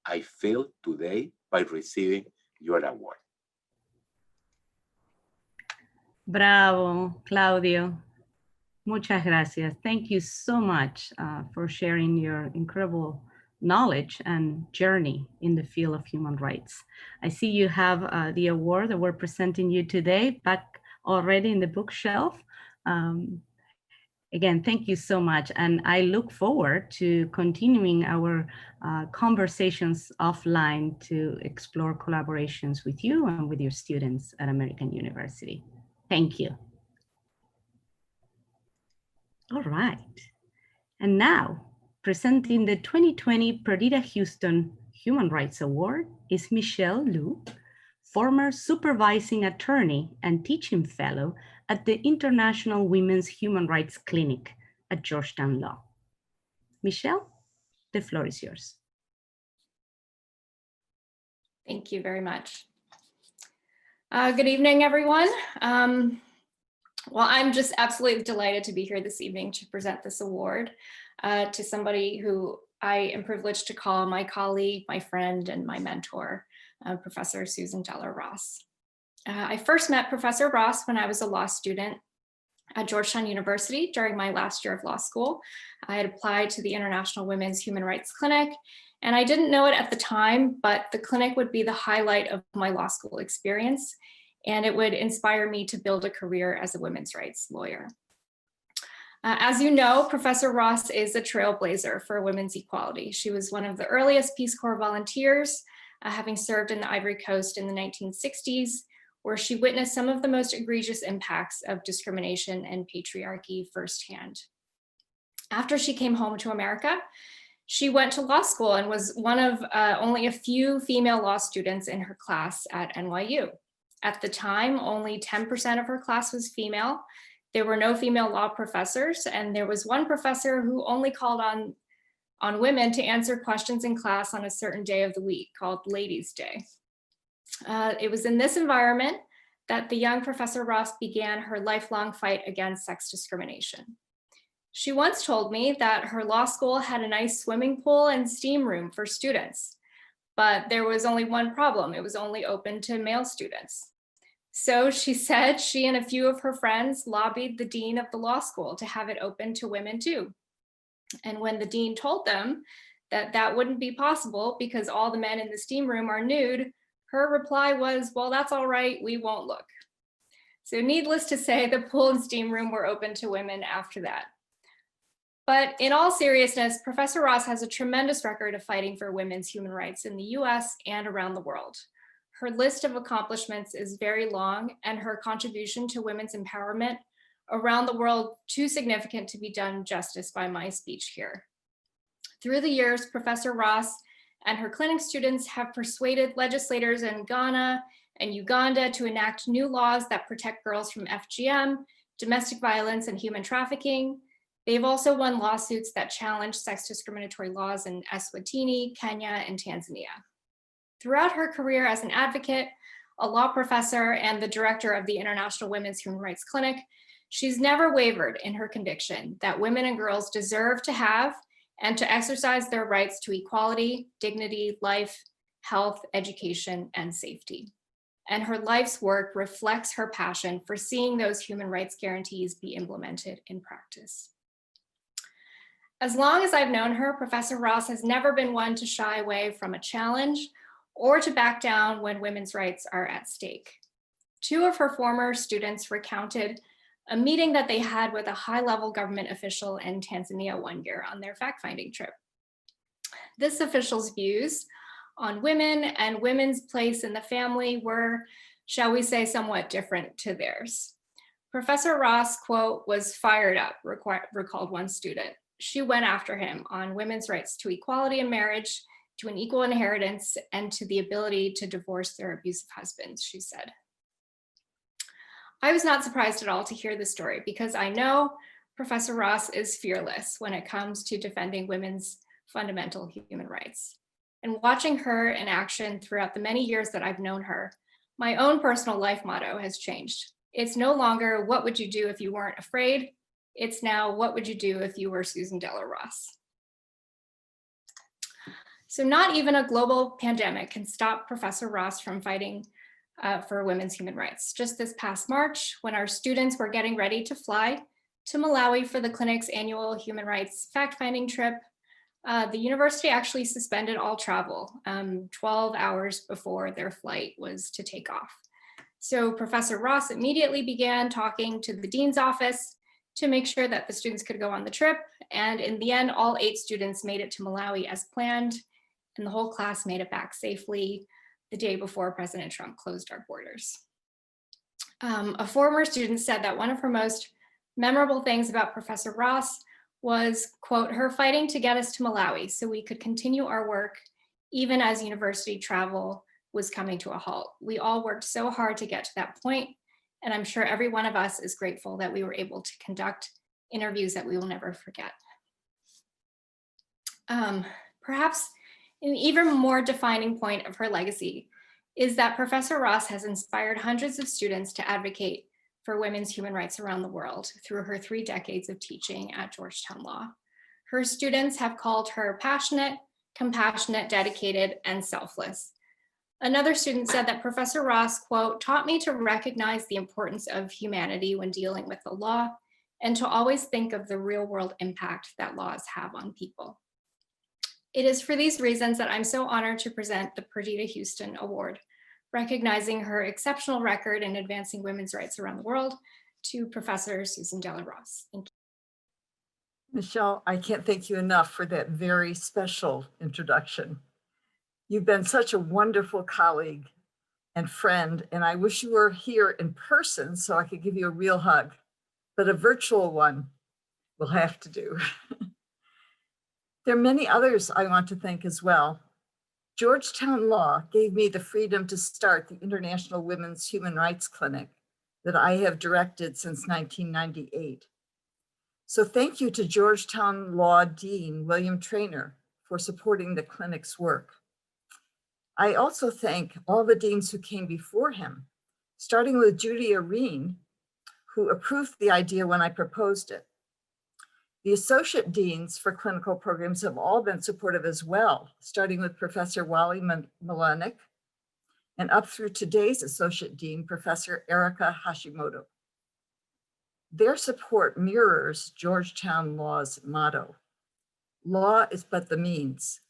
I feel today by receiving your award. Bravo, Claudio. Muchas gracias. Thank you so much for sharing your incredible knowledge and journey in the field of human rights. I see you have the award that we're presenting you today back already in the bookshelf. Again, thank you so much. And I look forward to continuing our conversations offline to explore collaborations with you and with your students at American University. Thank you. All right. And now, presenting the 2020 Perdita Houston Human Rights Award is Michelle Liu, former supervising attorney and teaching fellow at the International Women's Human Rights Clinic at Georgetown Law. Michelle, the floor is yours. Thank you very much. Good evening, everyone. Well, I'm just absolutely delighted to be here this evening to present this award to somebody who I am privileged to call my colleague, my friend, and my mentor, Professor Susan Deller Ross. I first met Professor Ross when I was a law student at Georgetown University during my last year of law school. I had applied to the International Women's Human Rights Clinic, and I didn't know it at the time, but the clinic would be the highlight of my law school experience, and it would inspire me to build a career as a women's rights lawyer. As you know, Professor Ross is a trailblazer for women's equality. She was one of the earliest Peace Corps volunteers, having served in the Ivory Coast in the 1960s, where she witnessed some of the most egregious impacts of discrimination and patriarchy firsthand. After she came home to America, she went to law school and was one of only a few female law students in her class at NYU. At the time, only 10% of her class was female. There were no female law professors, and there was one professor who only called on women to answer questions in class on a certain day of the week called Ladies' Day. It was in this environment that the young Professor Ross began her lifelong fight against sex discrimination. She once told me that her law school had a nice swimming pool and steam room for students, but there was only one problem. It was only open to male students. So she said she and a few of her friends lobbied the dean of the law school to have it open to women too. And when the dean told them that that wouldn't be possible because all the men in the steam room are nude, her reply was, well, that's all right, we won't look. So needless to say, the pool and steam room were open to women after that. But in all seriousness, Professor Ross has a tremendous record of fighting for women's human rights in the US and around the world. Her list of accomplishments is very long, and her contribution to women's empowerment around the world too significant to be done justice by my speech here. Through the years, Professor Ross and her clinic students have persuaded legislators in Ghana and Uganda to enact new laws that protect girls from FGM, domestic violence, and human trafficking. They've also won lawsuits that challenge sex discriminatory laws in Eswatini, Kenya, and Tanzania. Throughout her career as an advocate, a law professor, and the director of the International Women's Human Rights Clinic, she's never wavered in her conviction that women and girls deserve to have and to exercise their rights to equality, dignity, life, health, education, and safety. And her life's work reflects her passion for seeing those human rights guarantees be implemented in practice. As long as I've known her, Professor Ross has never been one to shy away from a challenge or to back down when women's rights are at stake. Two of her former students recounted a meeting that they had with a high-level government official in Tanzania one year on their fact-finding trip. This official's views on women and women's place in the family were, shall we say, somewhat different to theirs. Professor Ross, quote, was fired up, recalled one student. She went after him on women's rights to equality in marriage, to an equal inheritance, and to the ability to divorce their abusive husbands, she said. I was not surprised at all to hear this story because I know Professor Ross is fearless when it comes to defending women's fundamental human rights. And watching her in action throughout the many years that I've known her, my own personal life motto has changed. It's no longer, what would you do if you weren't afraid? It's now, what would you do if you were Susan Deller Ross? So not even a global pandemic can stop Professor Ross from fighting for women's human rights. Just this past March, when our students were getting ready to fly to Malawi for the clinic's annual human rights fact-finding trip, the university actually suspended all travel 12 hours before their flight was to take off. So Professor Ross immediately began talking to the dean's office to make sure that the students could go on the trip. And in the end, all 8 students made it to Malawi as planned, and the whole class made it back safely the day before President Trump closed our borders. A former student said that one of her most memorable things about Professor Ross was, quote, her fighting to get us to Malawi so we could continue our work even as university travel was coming to a halt. We all worked so hard to get to that point, and I'm sure every one of us is grateful that we were able to conduct interviews that we will never forget. Perhaps an even more defining point of her legacy is that Professor Ross has inspired hundreds of students to advocate for women's human rights around the world through her 3 decades of teaching at Georgetown Law. Her students have called her passionate, compassionate, dedicated, and selfless. Another student said that Professor Ross, quote, taught me to recognize the importance of humanity when dealing with the law and to always think of the real world impact that laws have on people. It is for these reasons that I'm so honored to present the Perdita Houston Award, recognizing her exceptional record in advancing women's rights around the world, to Professor Susan Della Ross. Thank you. Michelle, I can't thank you enough for that very special introduction. You've been such a wonderful colleague and friend, and I wish you were here in person so I could give you a real hug, but a virtual one will have to do. There are many others I want to thank as well. Georgetown Law gave me the freedom to start the International Women's Human Rights Clinic that I have directed since 1998. So thank you to Georgetown Law Dean William Traynor for supporting the clinic's work. I also thank all the deans who came before him, starting with Judy Areen, who approved the idea when I proposed it. The associate deans for clinical programs have all been supportive as well, starting with Professor Wally Malenik and up through today's associate dean, Professor Erica Hashimoto. Their support mirrors Georgetown Law's motto: law is but the means,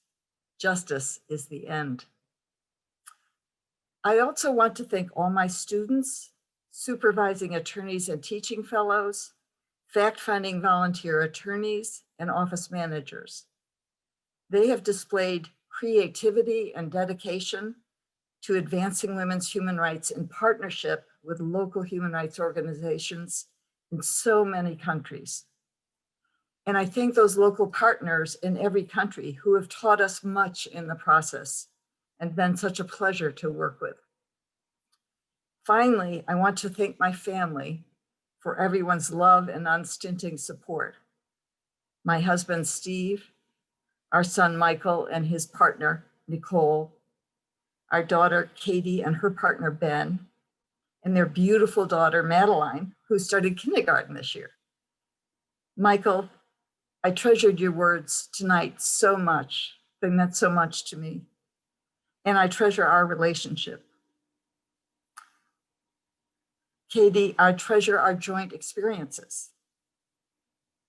justice is the end. I also want to thank all my students, supervising attorneys and teaching fellows, fact-finding volunteer attorneys, and office managers. They have displayed creativity and dedication to advancing women's human rights in partnership with local human rights organizations in so many countries. And I thank those local partners in every country who have taught us much in the process and been such a pleasure to work with. Finally, I want to thank my family for everyone's love and unstinting support. My husband, Steve, our son, Michael, and his partner, Nicole, our daughter, Katie, and her partner, Ben, and their beautiful daughter, Madeline, who started kindergarten this year. Michael, I treasured your words tonight so much. They meant so much to me. And I treasure our relationship. Katie, I treasure our joint experiences.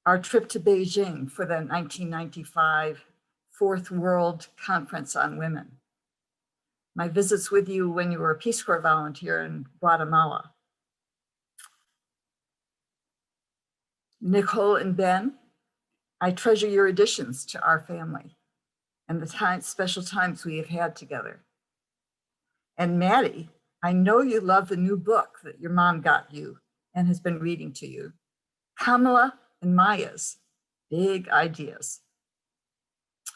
Our trip to Beijing for the 1995 Fourth World Conference on Women. My visits with you when you were a Peace Corps volunteer in Guatemala. Nicole and Ben, I treasure your additions to our family and the special times we have had together. And Maddie, I know you love the new book that your mom got you and has been reading to you, Kamala and Maya's Big Ideas.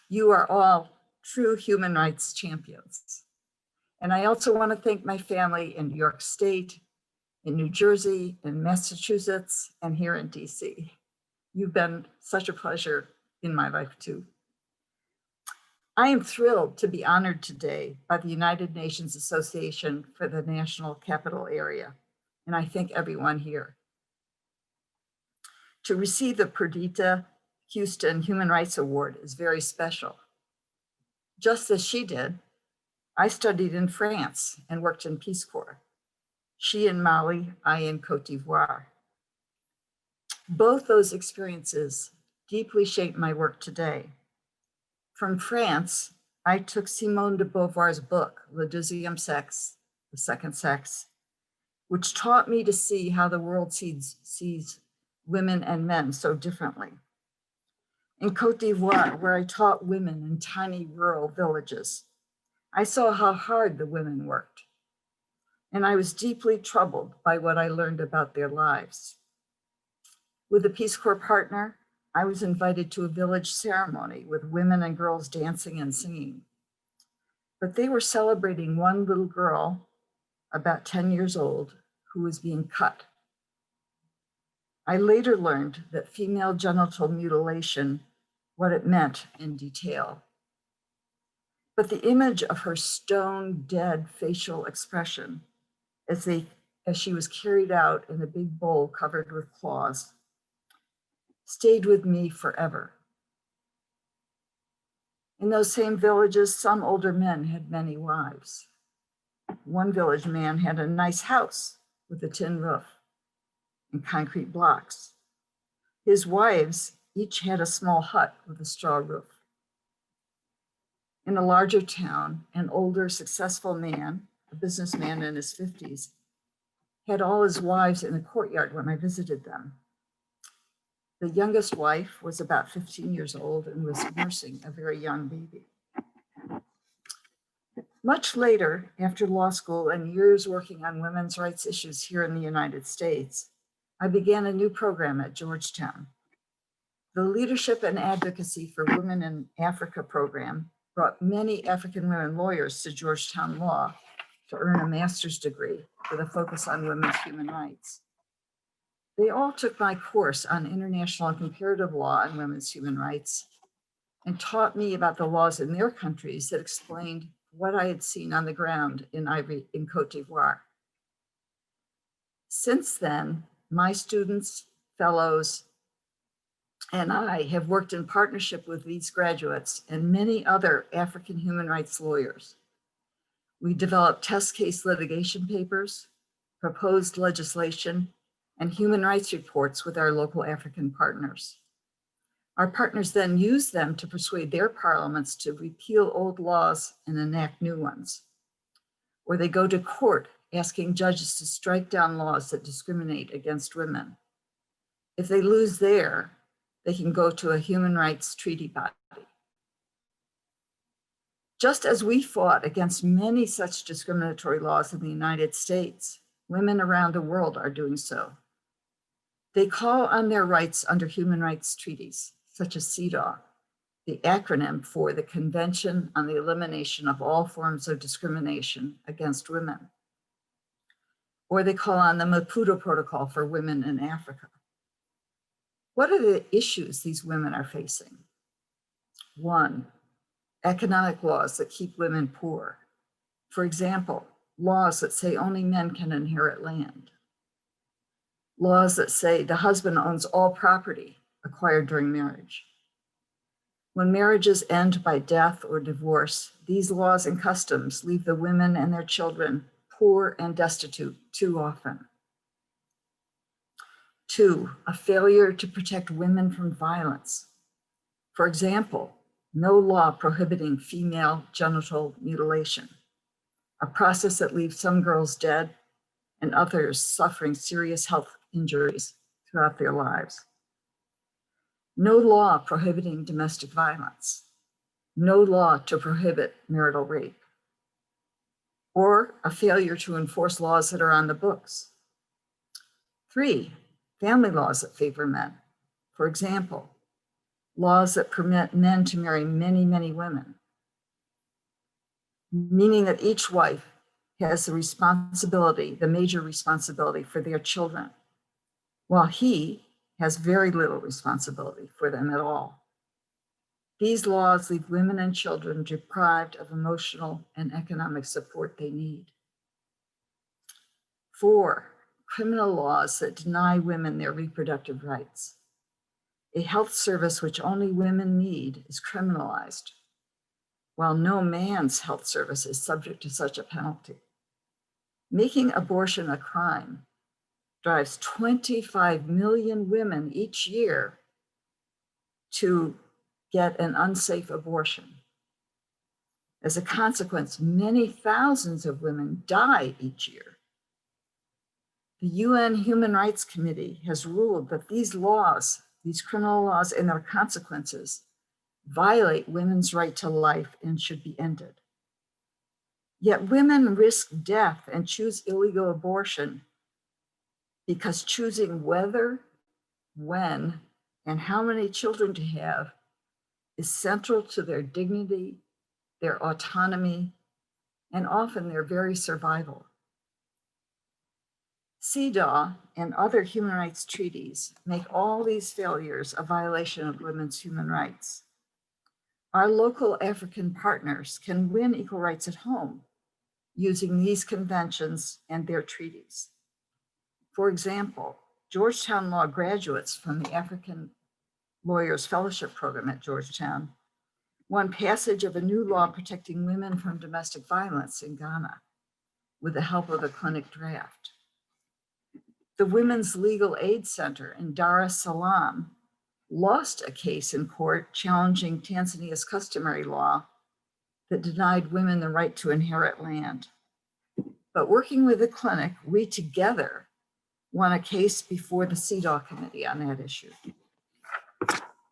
You are all true human rights champions. And I also want to thank my family in New York State, in New Jersey, in Massachusetts, and here in DC. You've been such a pleasure in my life too. I am thrilled to be honored today by the United Nations Association for the National Capital Area, and I thank everyone here. To receive the Perdita Houston Human Rights Award is very special. Just as she did, I studied in France and worked in Peace Corps. She in Mali, I in Cote d'Ivoire. Both those experiences deeply shaped my work today. From France, I took Simone de Beauvoir's book, Le Deuxième Sexe, The Second Sex, which taught me to see how the world sees women and men so differently. In Cote d'Ivoire, where I taught women in tiny rural villages, I saw how hard the women worked, and I was deeply troubled by what I learned about their lives. With a Peace Corps partner, I was invited to a village ceremony with women and girls dancing and singing. But they were celebrating one little girl, about 10 years old, who was being cut. I later learned that female genital mutilation, what it meant in detail. But the image of her stone dead facial expression as she was carried out in a big bowl covered with claws stayed with me forever. In those same villages, some older men had many wives. One village man had a nice house with a tin roof and concrete blocks. His wives each had a small hut with a straw roof. In a larger town, an older, successful man, a businessman in his 50s, had all his wives in the courtyard when I visited them. The youngest wife was about 15 years old and was nursing a very young baby. Much later, after law school and years working on women's rights issues here in the United States, I began a new program at Georgetown. The Leadership and Advocacy for Women in Africa program brought many African women lawyers to Georgetown Law to earn a master's degree with a focus on women's human rights. They all took my course on international and comparative law and women's human rights and taught me about the laws in their countries that explained what I had seen on the ground in Côte d'Ivoire. Since then, my students, fellows, and I have worked in partnership with these graduates and many other African human rights lawyers. We developed test case litigation papers, proposed legislation, and human rights reports with our local African partners. Our partners then use them to persuade their parliaments to repeal old laws and enact new ones. Or they go to court asking judges to strike down laws that discriminate against women. If they lose there, they can go to a human rights treaty body. Just as we fought against many such discriminatory laws in the United States, women around the world are doing so. They call on their rights under human rights treaties, such as CEDAW, the acronym for the Convention on the Elimination of All Forms of Discrimination Against Women. Or they call on the Maputo Protocol for Women in Africa. What are the issues these women are facing? One, economic laws that keep women poor. For example, laws that say only men can inherit land. Laws that say the husband owns all property acquired during marriage. When marriages end by death or divorce, these laws and customs leave the women and their children poor and destitute too often. Two, a failure to protect women from violence. For example, no law prohibiting female genital mutilation, a process that leaves some girls dead and others suffering serious health injuries throughout their lives. No law prohibiting domestic violence. No law to prohibit marital rape. Or a failure to enforce laws that are on the books. Three, family laws that favor men. For example, laws that permit men to marry many, many women, meaning that each wife has the responsibility, the major responsibility for their children, while he has very little responsibility for them at all. These laws leave women and children deprived of emotional and economic support they need. Four, criminal laws that deny women their reproductive rights. A health service which only women need is criminalized, while no man's health service is subject to such a penalty. Making abortion a crime drives 25 million women each year to get an unsafe abortion. As a consequence, many thousands of women die each year. The UN Human Rights Committee has ruled that these laws, these criminal laws and their consequences, violate women's right to life and should be ended. Yet women risk death and choose illegal abortion because choosing whether, when, and how many children to have is central to their dignity, their autonomy, and often their very survival. CEDAW and other human rights treaties make all these failures a violation of women's human rights. Our local African partners can win equal rights at home using these conventions and their treaties. For example, Georgetown Law graduates from the African Lawyers Fellowship Program at Georgetown won passage of a new law protecting women from domestic violence in Ghana with the help of a clinic draft. The Women's Legal Aid Center in Dar es Salaam lost a case in court challenging Tanzania's customary law that denied women the right to inherit land. But working with the clinic, we together won a case before the CEDAW committee on that issue.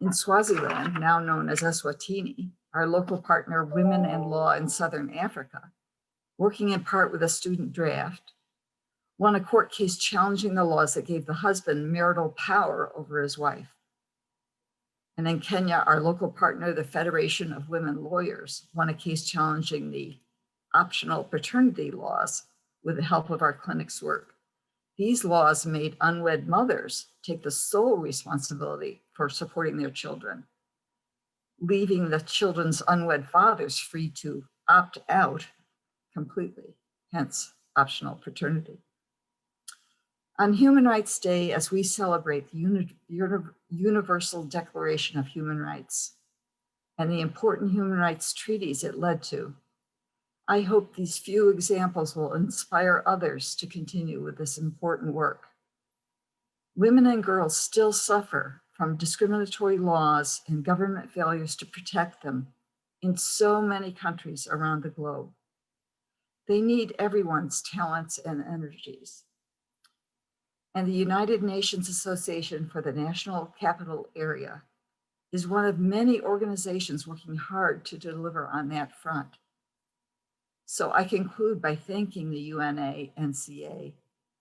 In Swaziland, now known as Eswatini, our local partner, Women and Law in Southern Africa, working in part with a student draft, won a court case challenging the laws that gave the husband marital power over his wife. And in Kenya, our local partner, the Federation of Women Lawyers, won a case challenging the optional paternity laws with the help of our clinic's work. These laws made unwed mothers take the sole responsibility for supporting their children, leaving the children's unwed fathers free to opt out completely, hence optional paternity. On Human Rights Day, as we celebrate the Universal Declaration of Human Rights and the important human rights treaties it led to, I hope these few examples will inspire others to continue with this important work. Women and girls still suffer from discriminatory laws and government failures to protect them in so many countries around the globe. They need everyone's talents and energies. And the United Nations Association for the National Capital Area is one of many organizations working hard to deliver on that front. So I conclude by thanking the UNA-NCA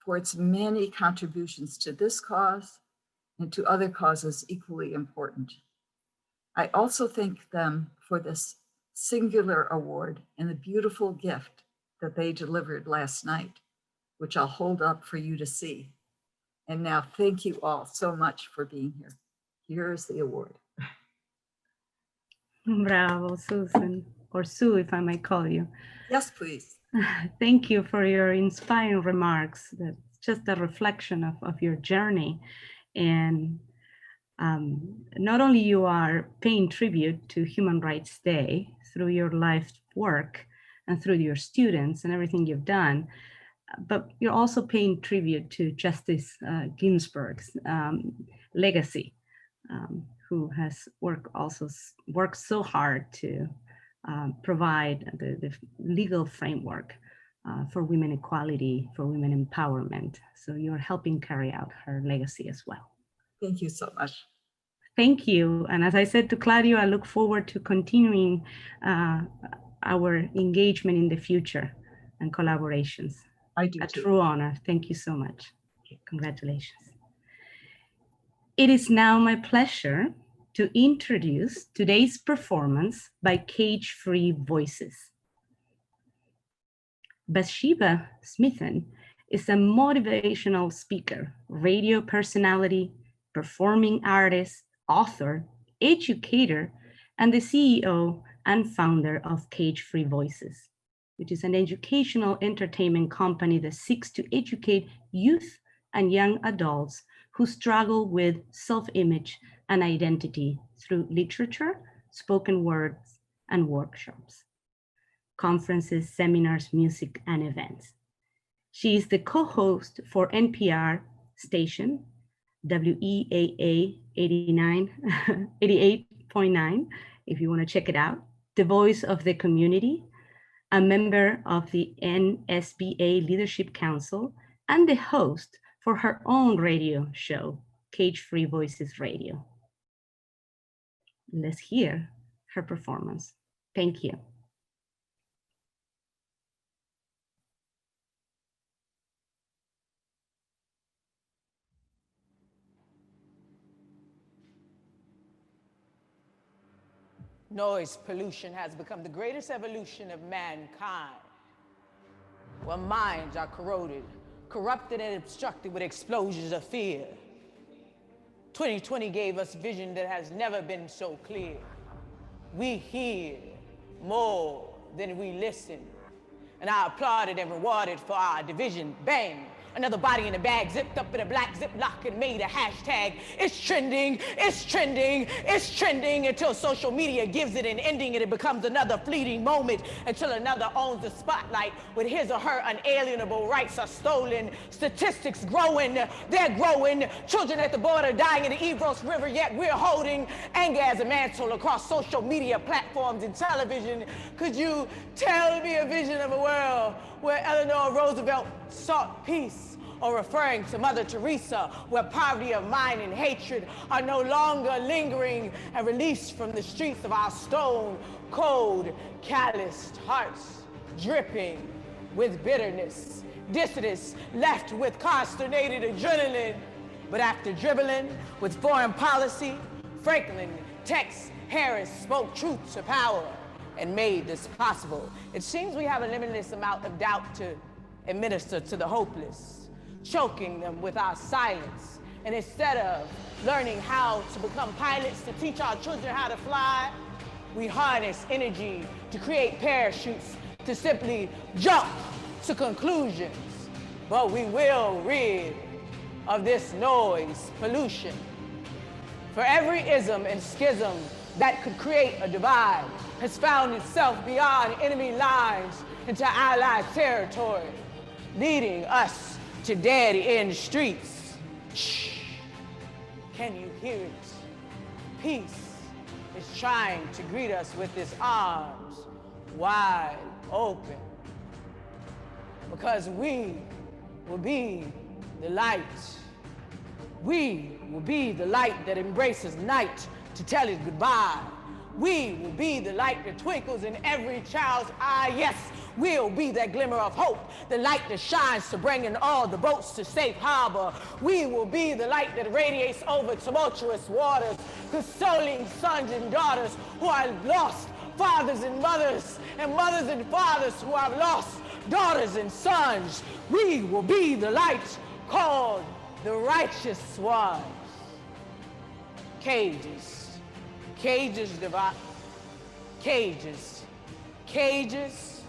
for its many contributions to this cause and to other causes equally important. I also thank them for this singular award and the beautiful gift that they delivered last night, which I'll hold up for you to see. And now thank you all so much for being here. Here's the award. Bravo, Susan, or Sue, if I might call you. Yes, please. Thank you for your inspiring remarks. That's just a reflection of your journey. And not only you are paying tribute to Human Rights Day through your life work and through your students and everything you've done, but you're also paying tribute to Justice Ginsburg's legacy, who has worked so hard to provide the legal framework for women equality, for women empowerment. So you're helping carry out her legacy as well. Thank you so much. Thank you. And as I said to Claudio, I look forward to continuing our engagement in the future and collaborations. I do A too. true honor. Thank you so much. Congratulations. It is now my pleasure to introduce today's performance by Cage-Free Voices. Bathsheba Smithen is a motivational speaker, radio personality, performing artist, author, educator, and the CEO and founder of Cage-Free Voices, which is an educational entertainment company that seeks to educate youth and young adults who struggle with self-image and identity through literature, spoken words, and workshops, conferences, seminars, music, and events. She is the co-host for NPR station, WEAA 88.9, if you want to check it out, the voice of the community, a member of the NSBA Leadership Council, and the host for her own radio show, Cage-Free Voices Radio. Let's hear her performance. Thank you. Noise pollution has become the greatest evolution of mankind. Where minds are corroded, corrupted and obstructed with explosions of fear. 2020 gave us vision that has never been so clear. We hear more than we listen. And I applauded and rewarded for our division. Bang, Another body in a bag, zipped up in a black Ziploc and made a hashtag. It's trending, it's trending, it's trending until social media gives it an ending and it becomes another fleeting moment until another owns the spotlight with his or her unalienable rights are stolen. Statistics growing, they're growing. Children at the border dying in the Evros River, yet we're holding anger as a mantle across social media platforms and television. Could you tell me a vision of a world where Eleanor Roosevelt sought peace, or referring to Mother Teresa, where poverty of mind and hatred are no longer lingering and released from the streets of our stone, cold, calloused hearts, dripping with bitterness, dissidents left with consternated adrenaline. But after dribbling with foreign policy, Franklin, Tex, Harris spoke truth to power and made this possible. It seems we have a limitless amount of doubt to administer to the hopeless, choking them with our silence. And instead of learning how to become pilots to teach our children how to fly, we harness energy to create parachutes to simply jump to conclusions. But we will rid of this noise pollution. For every ism and schism that could create a divide has found itself beyond enemy lines into allied territory, leading us to dead-end streets. Shh, can you hear it? Peace is trying to greet us with its arms wide open, because we will be the light. We will be the light that embraces night to tell it goodbye. We will be the light that twinkles in every child's eye. Yes, we'll be that glimmer of hope, the light that shines to bring in all the boats to safe harbor. We will be the light that radiates over tumultuous waters, consoling sons and daughters who are lost, fathers and mothers and fathers who have lost daughters and sons. We will be the light called the righteous ones. Cages, cages divide, cages, cages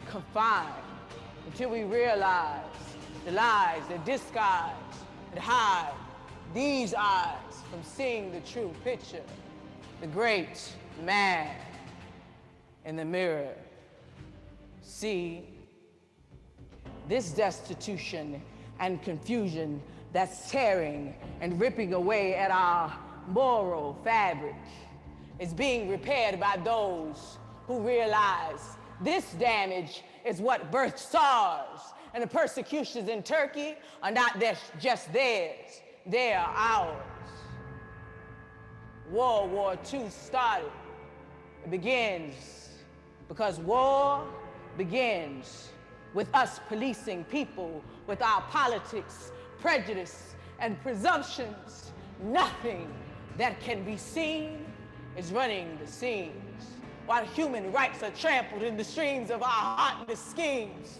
confined until we realize the lies that disguise and hide these eyes from seeing the true picture, the great man in the mirror. See, this destitution and confusion that's tearing and ripping away at our moral fabric is being repaired by those who realize this damage is what birthed SARS, and the persecutions in Turkey are not just theirs, they are ours. World War II started. It begins because war begins with us policing people with our politics, prejudice, and presumptions. Nothing that can be seen is running the scenes, while human rights are trampled in the streams of our heartless schemes.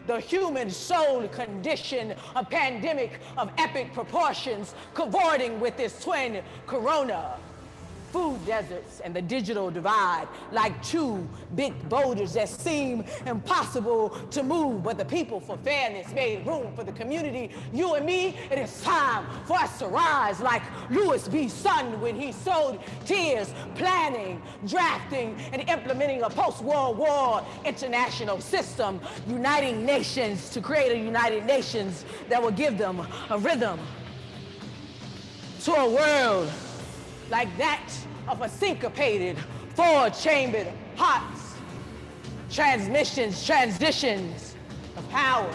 The human soul condition, a pandemic of epic proportions, cavorting with this twin corona. Food deserts and the digital divide, like two big boulders that seem impossible to move, but the people for fairness made room for the community. You and me, it is time for us to rise like Louis B. Sun when he sowed tears, planning, drafting, and implementing a post-World War international system, uniting nations to create a United Nations that will give them a rhythm to a world like that of a syncopated, four-chambered hearts, transitions of power.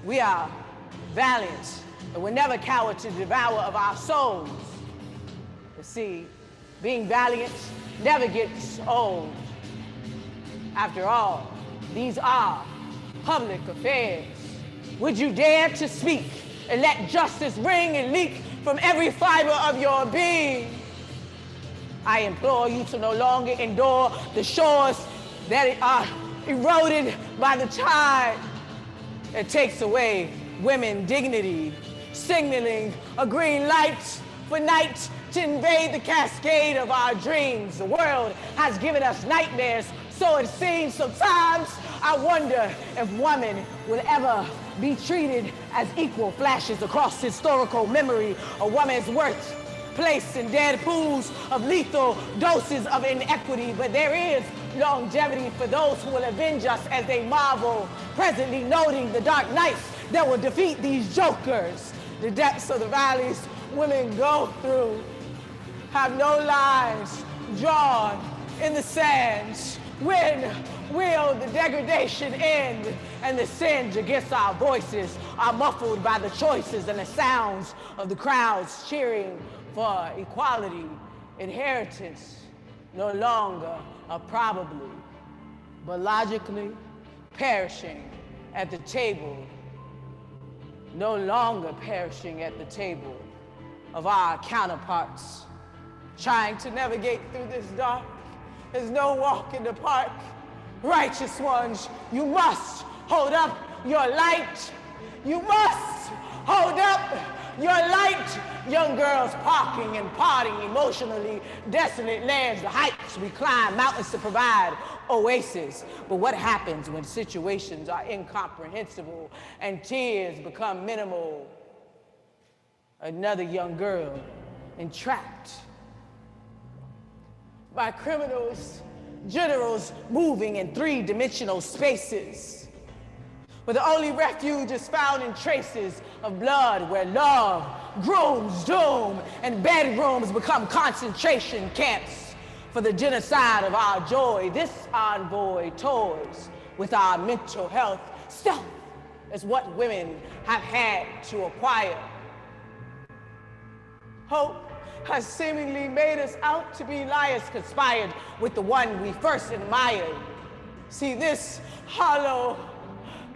We are valiant, and we're never coward to devour of our souls. You see, being valiant never gets old. After all, these are public affairs. Would you dare to speak and let justice ring and leak from every fiber of your being? I implore you to no longer endure the shores that are eroded by the tide that takes away women's dignity, signaling a green light for night to invade the cascade of our dreams. The world has given us nightmares So it seems sometimes I wonder if women will ever be treated as equal flashes across historical memory. A woman's worth placed in dead pools of lethal doses of inequity, but there is longevity for those who will avenge us as they marvel, presently noting the dark nights that will defeat these jokers. The depths of the valleys women go through have no lines drawn in the sands. When will the degradation end and the sins against our voices are muffled by the choices and the sounds of the crowds cheering for equality? Inheritance no longer a probably, but logically perishing at the table, no longer perishing at the table of our counterparts. Trying to navigate through this dark, there's no walk in the park. Righteous ones, you must hold up your light. You must hold up your light. Young girls parking and parting emotionally desolate lands, the heights we climb, mountains to provide oasis. But what happens when situations are incomprehensible and tears become minimal? Another young girl entrapped by criminals, generals moving in three-dimensional spaces, where the only refuge is found in traces of blood, where love grooms doom and bedrooms become concentration camps for the genocide of our joy. This envoy toys with our mental health. Stealth is what women have had to acquire. Hope has seemingly made us out to be liars, conspired with the one we first admired. See this hollow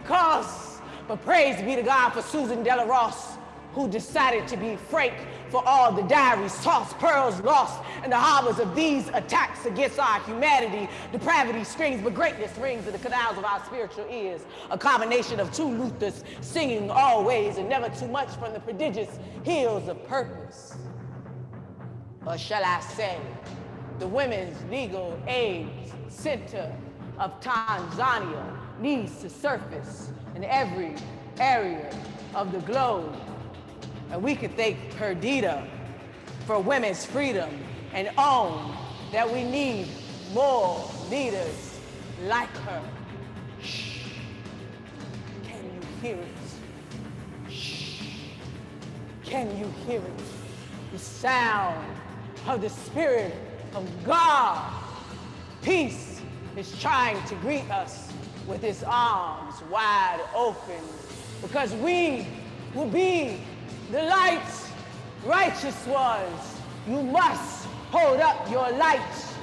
cause, but praise be to God for Susan Della Ross, who decided to be frank for all the diaries, tossed, pearls lost in the harbors of these attacks against our humanity. Depravity screams, but greatness rings in the canals of our spiritual ears. A combination of two Luthers singing always and never too much from the prodigious hills of purpose. Or shall I say, the Women's Legal Aid Center of Tanzania needs to surface in every area of the globe. And we could thank Perdita for women's freedom and own that we need more leaders like her. Shh. Can you hear it? Shh. Can you hear it? The sound of the Spirit of God. Peace is trying to greet us with its arms wide open, because we will be the light. Righteous ones, you must hold up your light.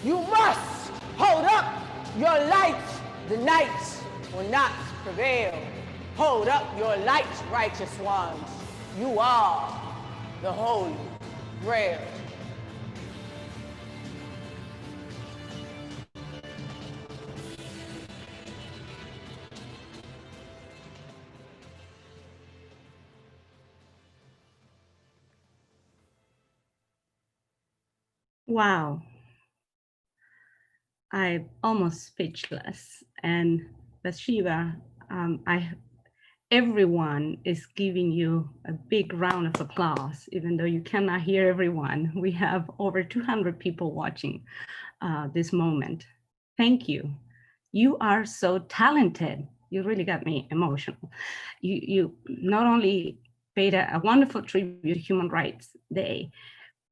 You must hold up your light. The night will not prevail. Hold up your light, righteous ones. You are the Holy Grail. Wow. I'm almost speechless. And Bathsheba, everyone is giving you a big round of applause, even though you cannot hear everyone. We have over 200 people watching this moment. Thank you. You are so talented. You really got me emotional. You not only paid a wonderful tribute to Human Rights Day,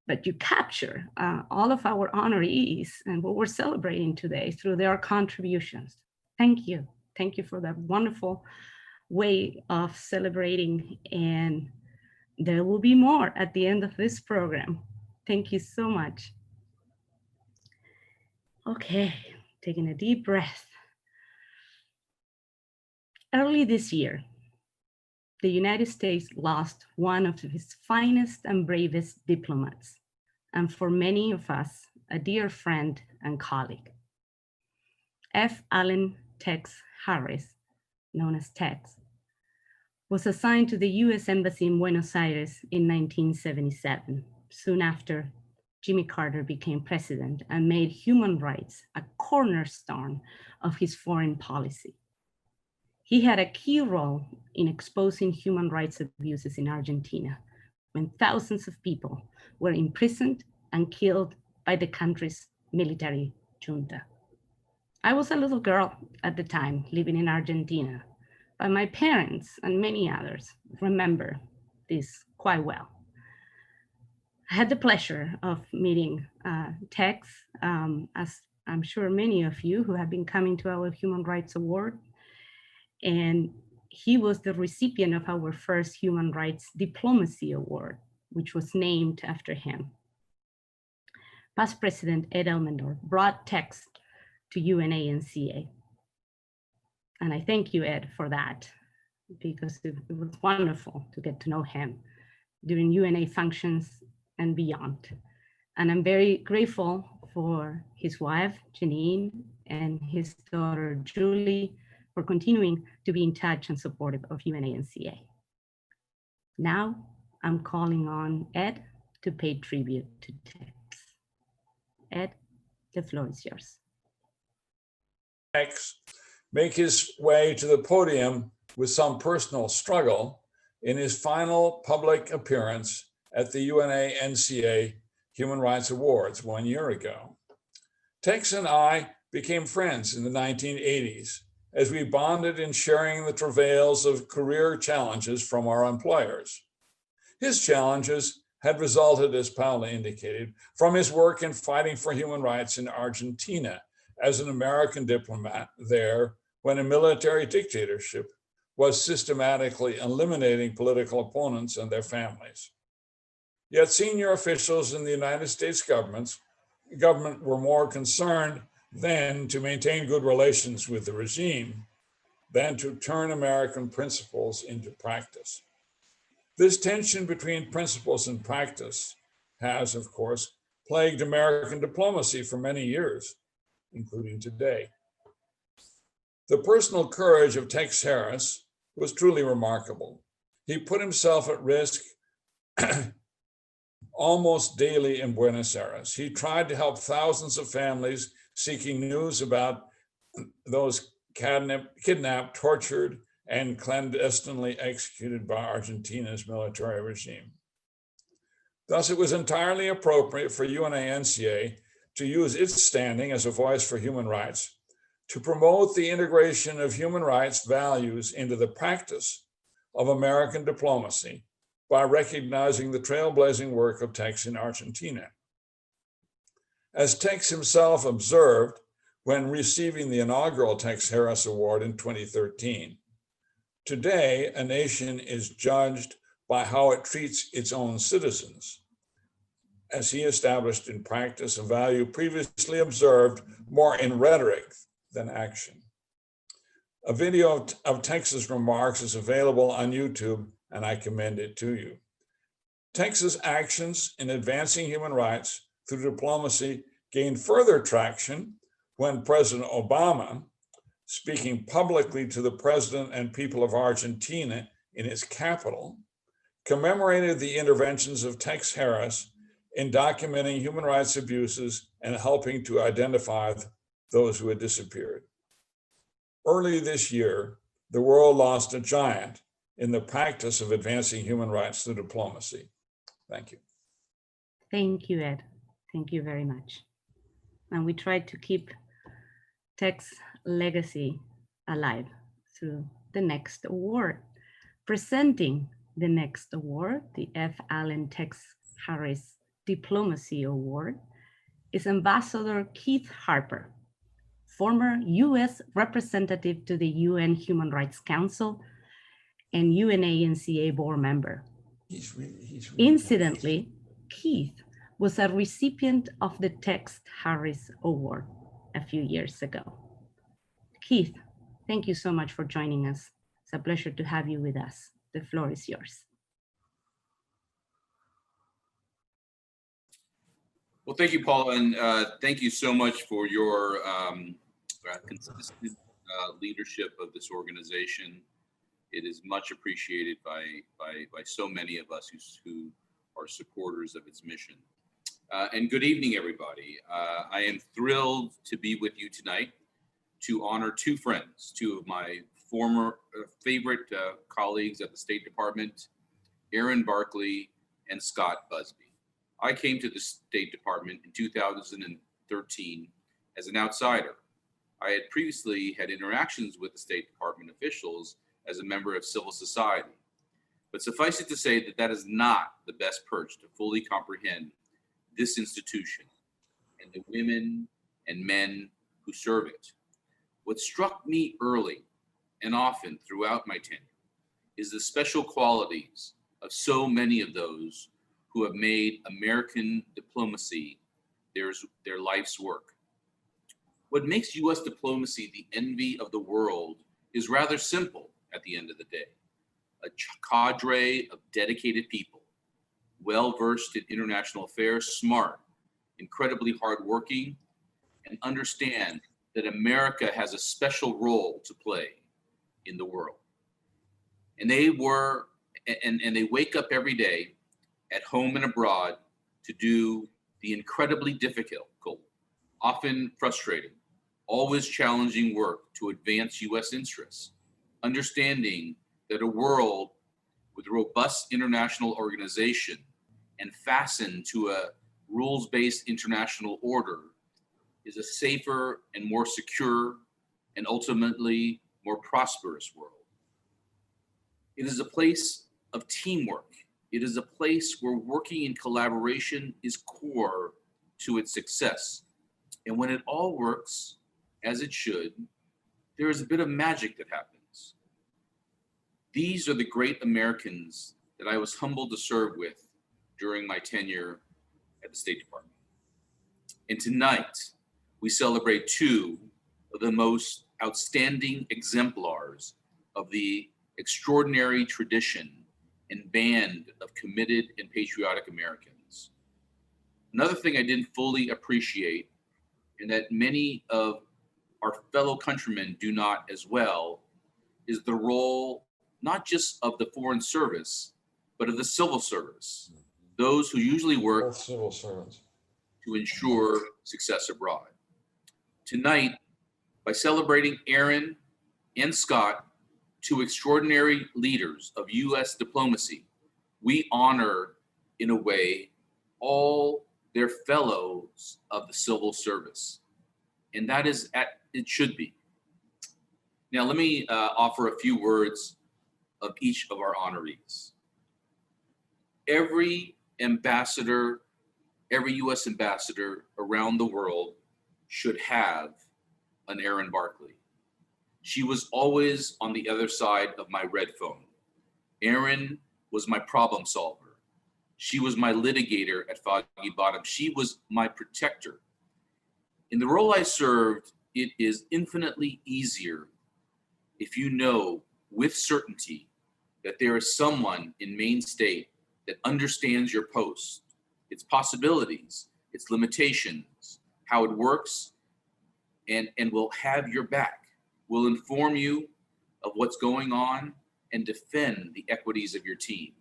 but you capture all of our honorees and what we're celebrating today through their contributions. Thank you. Thank you for that wonderful way of celebrating. And there will be more at the end of this program. Thank you so much. Okay, taking a deep breath. Early this year, the United States lost one of its finest and bravest diplomats, and for many of us, a dear friend and colleague. F. Allen Tex Harris, known as Tex, was assigned to the US Embassy in Buenos Aires in 1977, soon after Jimmy Carter became president and made human rights a cornerstone of his foreign policy. He had a key role in exposing human rights abuses in Argentina, when thousands of people were imprisoned and killed by the country's military junta. I was a little girl at the time living in Argentina, but my parents and many others remember this quite well. I had the pleasure of meeting Tex, as I'm sure many of you who have been coming to our Human Rights Award, and he was the recipient of our first Human Rights Diplomacy Award, which was named after him. Past President Ed Elmendorf brought Tex to UNA-NCA. And I thank you, Ed, for that, because it was wonderful to get to know him during UNA functions and beyond. And I'm very grateful for his wife, Janine, and his daughter, Julie, for continuing to be in touch and supportive of UNA-NCA. Now, I'm calling on Ed to pay tribute to Tex. Ed, the floor is yours. Tex make his way to the podium with some personal struggle in his final public appearance at the UNA-NCA Human Rights Awards 1 year ago. Tex and I became friends in the 1980s as we bonded in sharing the travails of career challenges from our employers. His challenges had resulted, as Paula indicated, from his work in fighting for human rights in Argentina as an American diplomat there when a military dictatorship was systematically eliminating political opponents and their families. Yet senior officials in the United States government were more concerned then to maintain good relations with the regime than to turn American principles into practice. This tension between principles and practice has, of course, plagued American diplomacy for many years, including today. The personal courage of Tex Harris was truly remarkable. He put himself at risk almost daily in Buenos Aires. He tried to help thousands of families seeking news about those kidnapped, tortured, and clandestinely executed by Argentina's military regime. Thus, it was entirely appropriate for UNA-NCA to use its standing as a voice for human rights to promote the integration of human rights values into the practice of American diplomacy by recognizing the trailblazing work of Tex in Argentina. As Tex himself observed when receiving the inaugural Tex Harris Award in 2013, today a nation is judged by how it treats its own citizens, as he established in practice a value previously observed more in rhetoric than action. A video of Tex's remarks is available on YouTube, and I commend it to you. Tex's actions in advancing human rights through diplomacy gained further traction when President Obama, speaking publicly to the president and people of Argentina in its capital, commemorated the interventions of Tex Harris in documenting human rights abuses and helping to identify those who had disappeared. Early this year, the world lost a giant in the practice of advancing human rights through diplomacy. Thank you. Thank you, Ed. Thank you very much. And we tried to keep Tex's legacy alive through the next award. Presenting the next award, the F. Allen Tex Harris Diplomacy Award, is Ambassador Keith Harper, former US representative to the UN Human Rights Council and UNA-NCA board member. Incidentally, Keith was a recipient of the Tex Harris Award a few years ago. Keith, thank you so much for joining us. It's a pleasure to have you with us. The floor is yours. Well, thank you, Paula, and thank you so much for your consistent leadership of this organization. It is much appreciated by so many of us who are supporters of its mission. And good evening, everybody. I am thrilled to be with you tonight to honor two friends, two of my former favorite colleagues at the State Department, Aaron Barkley and Scott Busby. I came to the State Department in 2013 as an outsider. I had previously had interactions with the State Department officials as a member of civil society. But suffice it to say that that is not the best perch to fully comprehend this institution and the women and men who serve it. What struck me early and often throughout my tenure is the special qualities of so many of those who have made American diplomacy their life's work. What makes U.S. diplomacy the envy of the world is rather simple at the end of the day. A cadre of dedicated people, well-versed in international affairs, smart, incredibly hardworking, and understand that America has a special role to play in the world. And they wake up every day at home and abroad to do the incredibly difficult, often frustrating, always challenging work to advance U.S. interests, understanding that a world with robust international organization and fastened to a rules-based international order is a safer and more secure and ultimately more prosperous world. It is a place of teamwork. It is a place where working in collaboration is core to its success. And when it all works as it should, there is a bit of magic that happens. These are the great Americans that I was humbled to serve with during my tenure at the State Department. And tonight, we celebrate two of the most outstanding exemplars of the extraordinary tradition and band of committed and patriotic Americans. Another thing I didn't fully appreciate, and that many of our fellow countrymen do not as well, is the role not just of the Foreign Service, but of the civil service, those who usually work civil servants to ensure success abroad. Tonight, by celebrating Aaron and Scott, two extraordinary leaders of U.S. diplomacy, we honor, in a way, all their fellows of the civil service. And that is, it should be. Now, let me offer a few words of each of our honorees. Every ambassador, every U.S. ambassador around the world should have an Aaron Barkley. She was always on the other side of my red phone. Aaron was my problem solver. She was my litigator at Foggy Bottom. She was my protector. In the role I served, it is infinitely easier if you know with certainty that there is someone in Maine State that understands your post, its possibilities, its limitations, how it works, and will have your back, will inform you of what's going on and defend the equities of your team.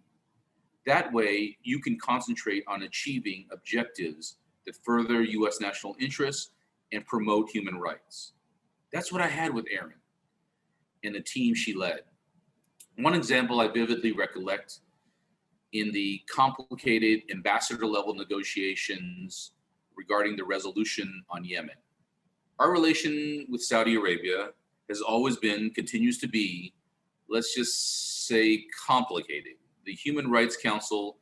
That way, you can concentrate on achieving objectives that further U.S. national interests and promote human rights. That's what I had with Aaron and the team she led. One example I vividly recollect in the complicated ambassador-level negotiations regarding the resolution on Yemen. Our relation with Saudi Arabia has always been, continues to be, let's just say, complicated. The Human Rights Council,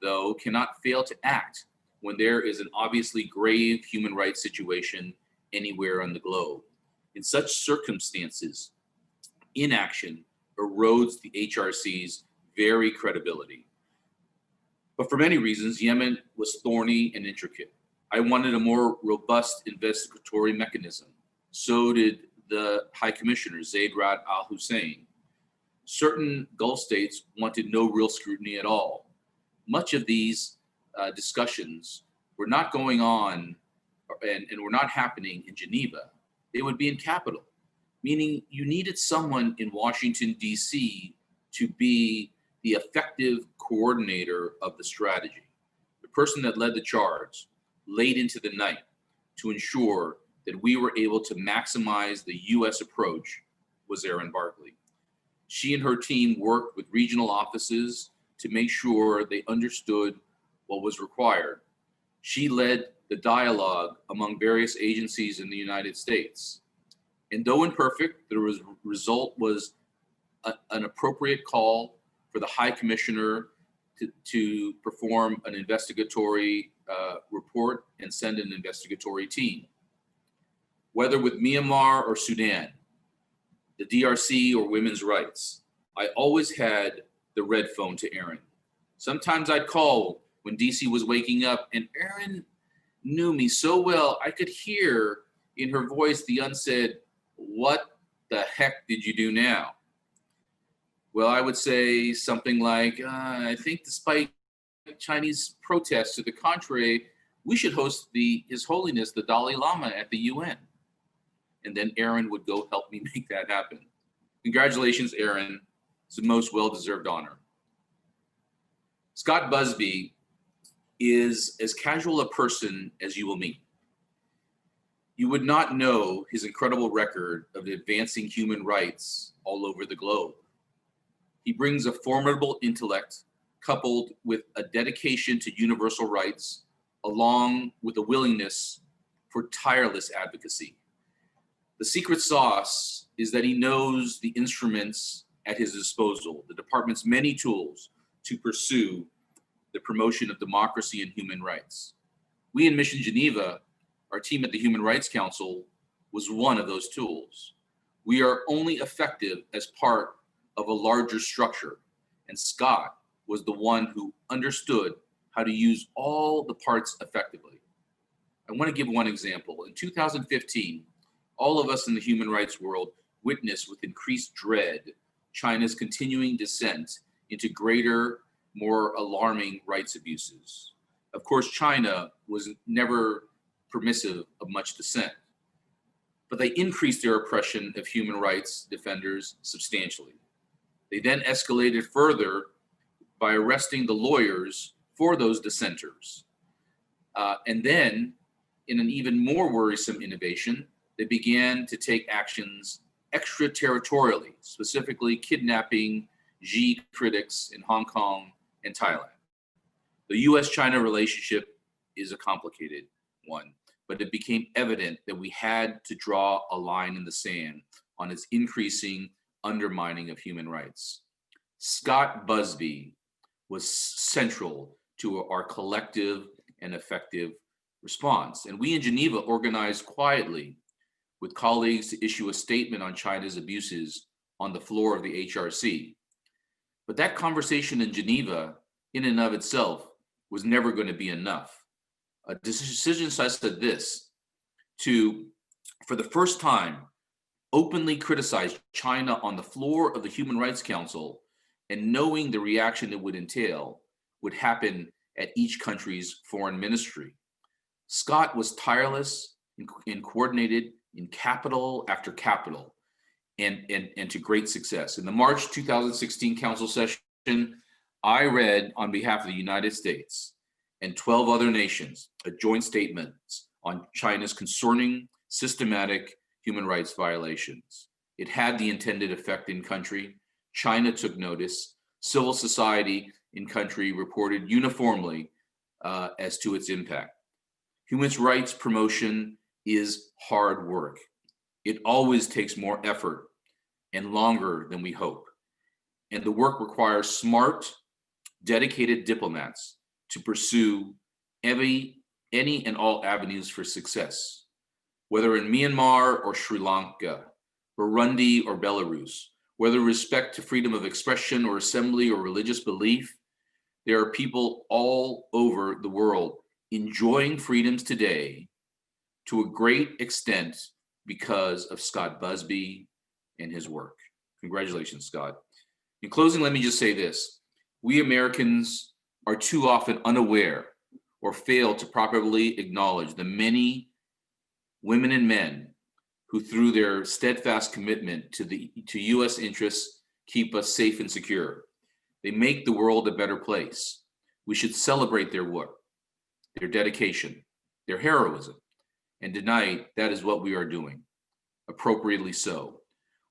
though, cannot fail to act when there is an obviously grave human rights situation anywhere on the globe. In such circumstances, inaction erodes the HRC's very credibility. But for many reasons, Yemen was thorny and intricate. I wanted a more robust investigatory mechanism. So did the High Commissioner, Zaid Rad Al Hussein. Certain Gulf states wanted no real scrutiny at all. Much of these discussions were not going on and were not happening in Geneva. They would be in Capitol, meaning you needed someone in Washington, D.C. to be the effective coordinator of the strategy. The the person that led the charge late into the night to ensure that we were able to maximize the US approach was Erin Barkley. She and her team worked with regional offices to make sure they understood what was required. She led the dialogue among various agencies in the United States. And though imperfect, the result was an appropriate call for the High Commissioner to perform an investigatory report and send an investigatory team. Whether with Myanmar or Sudan, the DRC or women's rights, I always had the red phone to Erin. Sometimes I'd call when DC was waking up, and Erin knew me so well, I could hear in her voice the unsaid, "What the heck did you do now?" Well, I would say something like, I think despite Chinese protests to the contrary, we should host His Holiness, the Dalai Lama at the UN. And then Erin would go help me make that happen. Congratulations, Erin. It's the most well-deserved honor. Scott Busby is as casual a person as you will meet. You would not know his incredible record of advancing human rights all over the globe. He brings a formidable intellect coupled with a dedication to universal rights, along with a willingness for tireless advocacy. The secret sauce is that he knows the instruments at his disposal, the department's many tools to pursue the promotion of democracy and human rights. We in Mission Geneva, our team at the Human Rights Council, was one of those tools. We are only effective as part of a larger structure, and Scott was the one who understood how to use all the parts effectively. I want to give one example. In 2015, all of us in the human rights world witnessed with increased dread China's continuing descent into greater, more alarming rights abuses. Of course, China was never permissive of much dissent, but they increased their oppression of human rights defenders substantially. They then escalated further by arresting the lawyers for those dissenters. And then, in an even more worrisome innovation, they began to take actions extraterritorially, specifically kidnapping Xi critics in Hong Kong and Thailand. The US-China relationship is a complicated one, but it became evident that we had to draw a line in the sand on its increasing undermining of human rights. Scott Busby was central to our collective and effective response. And we in Geneva organized quietly with colleagues to issue a statement on China's abuses on the floor of the HRC. But that conversation in Geneva, in and of itself, was never going to be enough. A decision such as this to, for the first time, openly criticize China on the floor of the Human Rights Council, and knowing the reaction it would entail, would happen at each country's foreign ministry. Scott was tireless and coordinated in capital after capital, and to great success. In the March 2016 Council session, I read on behalf of the United States and 12 other nations a joint statement on China's concerning systematic human rights violations. It had the intended effect in country. China took notice. Civil society in country reported uniformly as to its impact. Human rights promotion is hard work. It always takes more effort and longer than we hope. And the work requires smart, dedicated diplomats to pursue any and all avenues for success. Whether in Myanmar or Sri Lanka, Burundi or Belarus, whether respect to freedom of expression or assembly or religious belief, there are people all over the world enjoying freedoms today to a great extent because of Scott Busby and his work. Congratulations, Scott. In closing, let me just say this. We Americans are too often unaware or fail to properly acknowledge the many women and men who, through their steadfast commitment to US interests, keep us safe and secure. They make the world a better place. We should celebrate their work their dedication, their heroism. And tonight, that is what we are doing, appropriately so.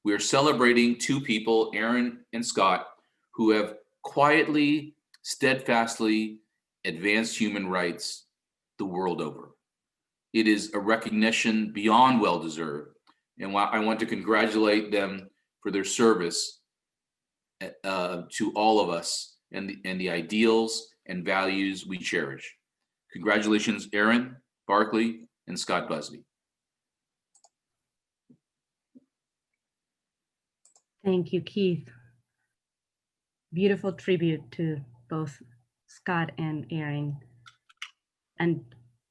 We are celebrating two people, Aaron and Scott, who have quietly, steadfastly advanced human rights the world over. It is a recognition beyond well-deserved, and I want to congratulate them for their service to all of us and the ideals and values we cherish. Congratulations, Aaron, Barkley, and Scott Busby. Thank you, Keith. Beautiful tribute to both Scott and Aaron, and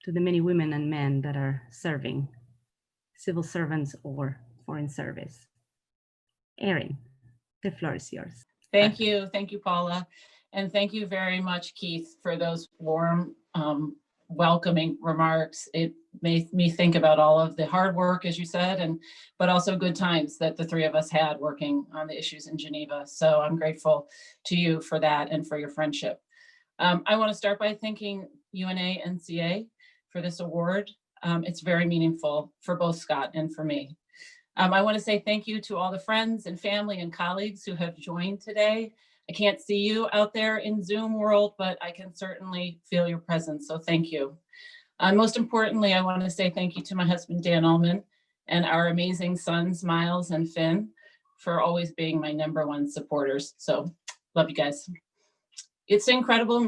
to the many women and men that are serving, civil servants or foreign service. Aaron, the floor is yours. Thank you, Paula. And thank you very much, Keith, for those warm, welcoming remarks. It made me think about all of the hard work, as you said, but also good times that the three of us had working on the issues in Geneva. So I'm grateful to you for that and for your friendship. I want to start by thanking UNA-NCA for this award. It's very meaningful for both Scott and for me. I want to say thank you to all the friends and family and colleagues who have joined today. I can't see you out there in Zoom world, but I can certainly feel your presence, so thank you. Most importantly, I want to say thank you to my husband, Dan Ullman, and our amazing sons, Miles and Finn, for always being my #1 supporters. So love you guys. It's incredibly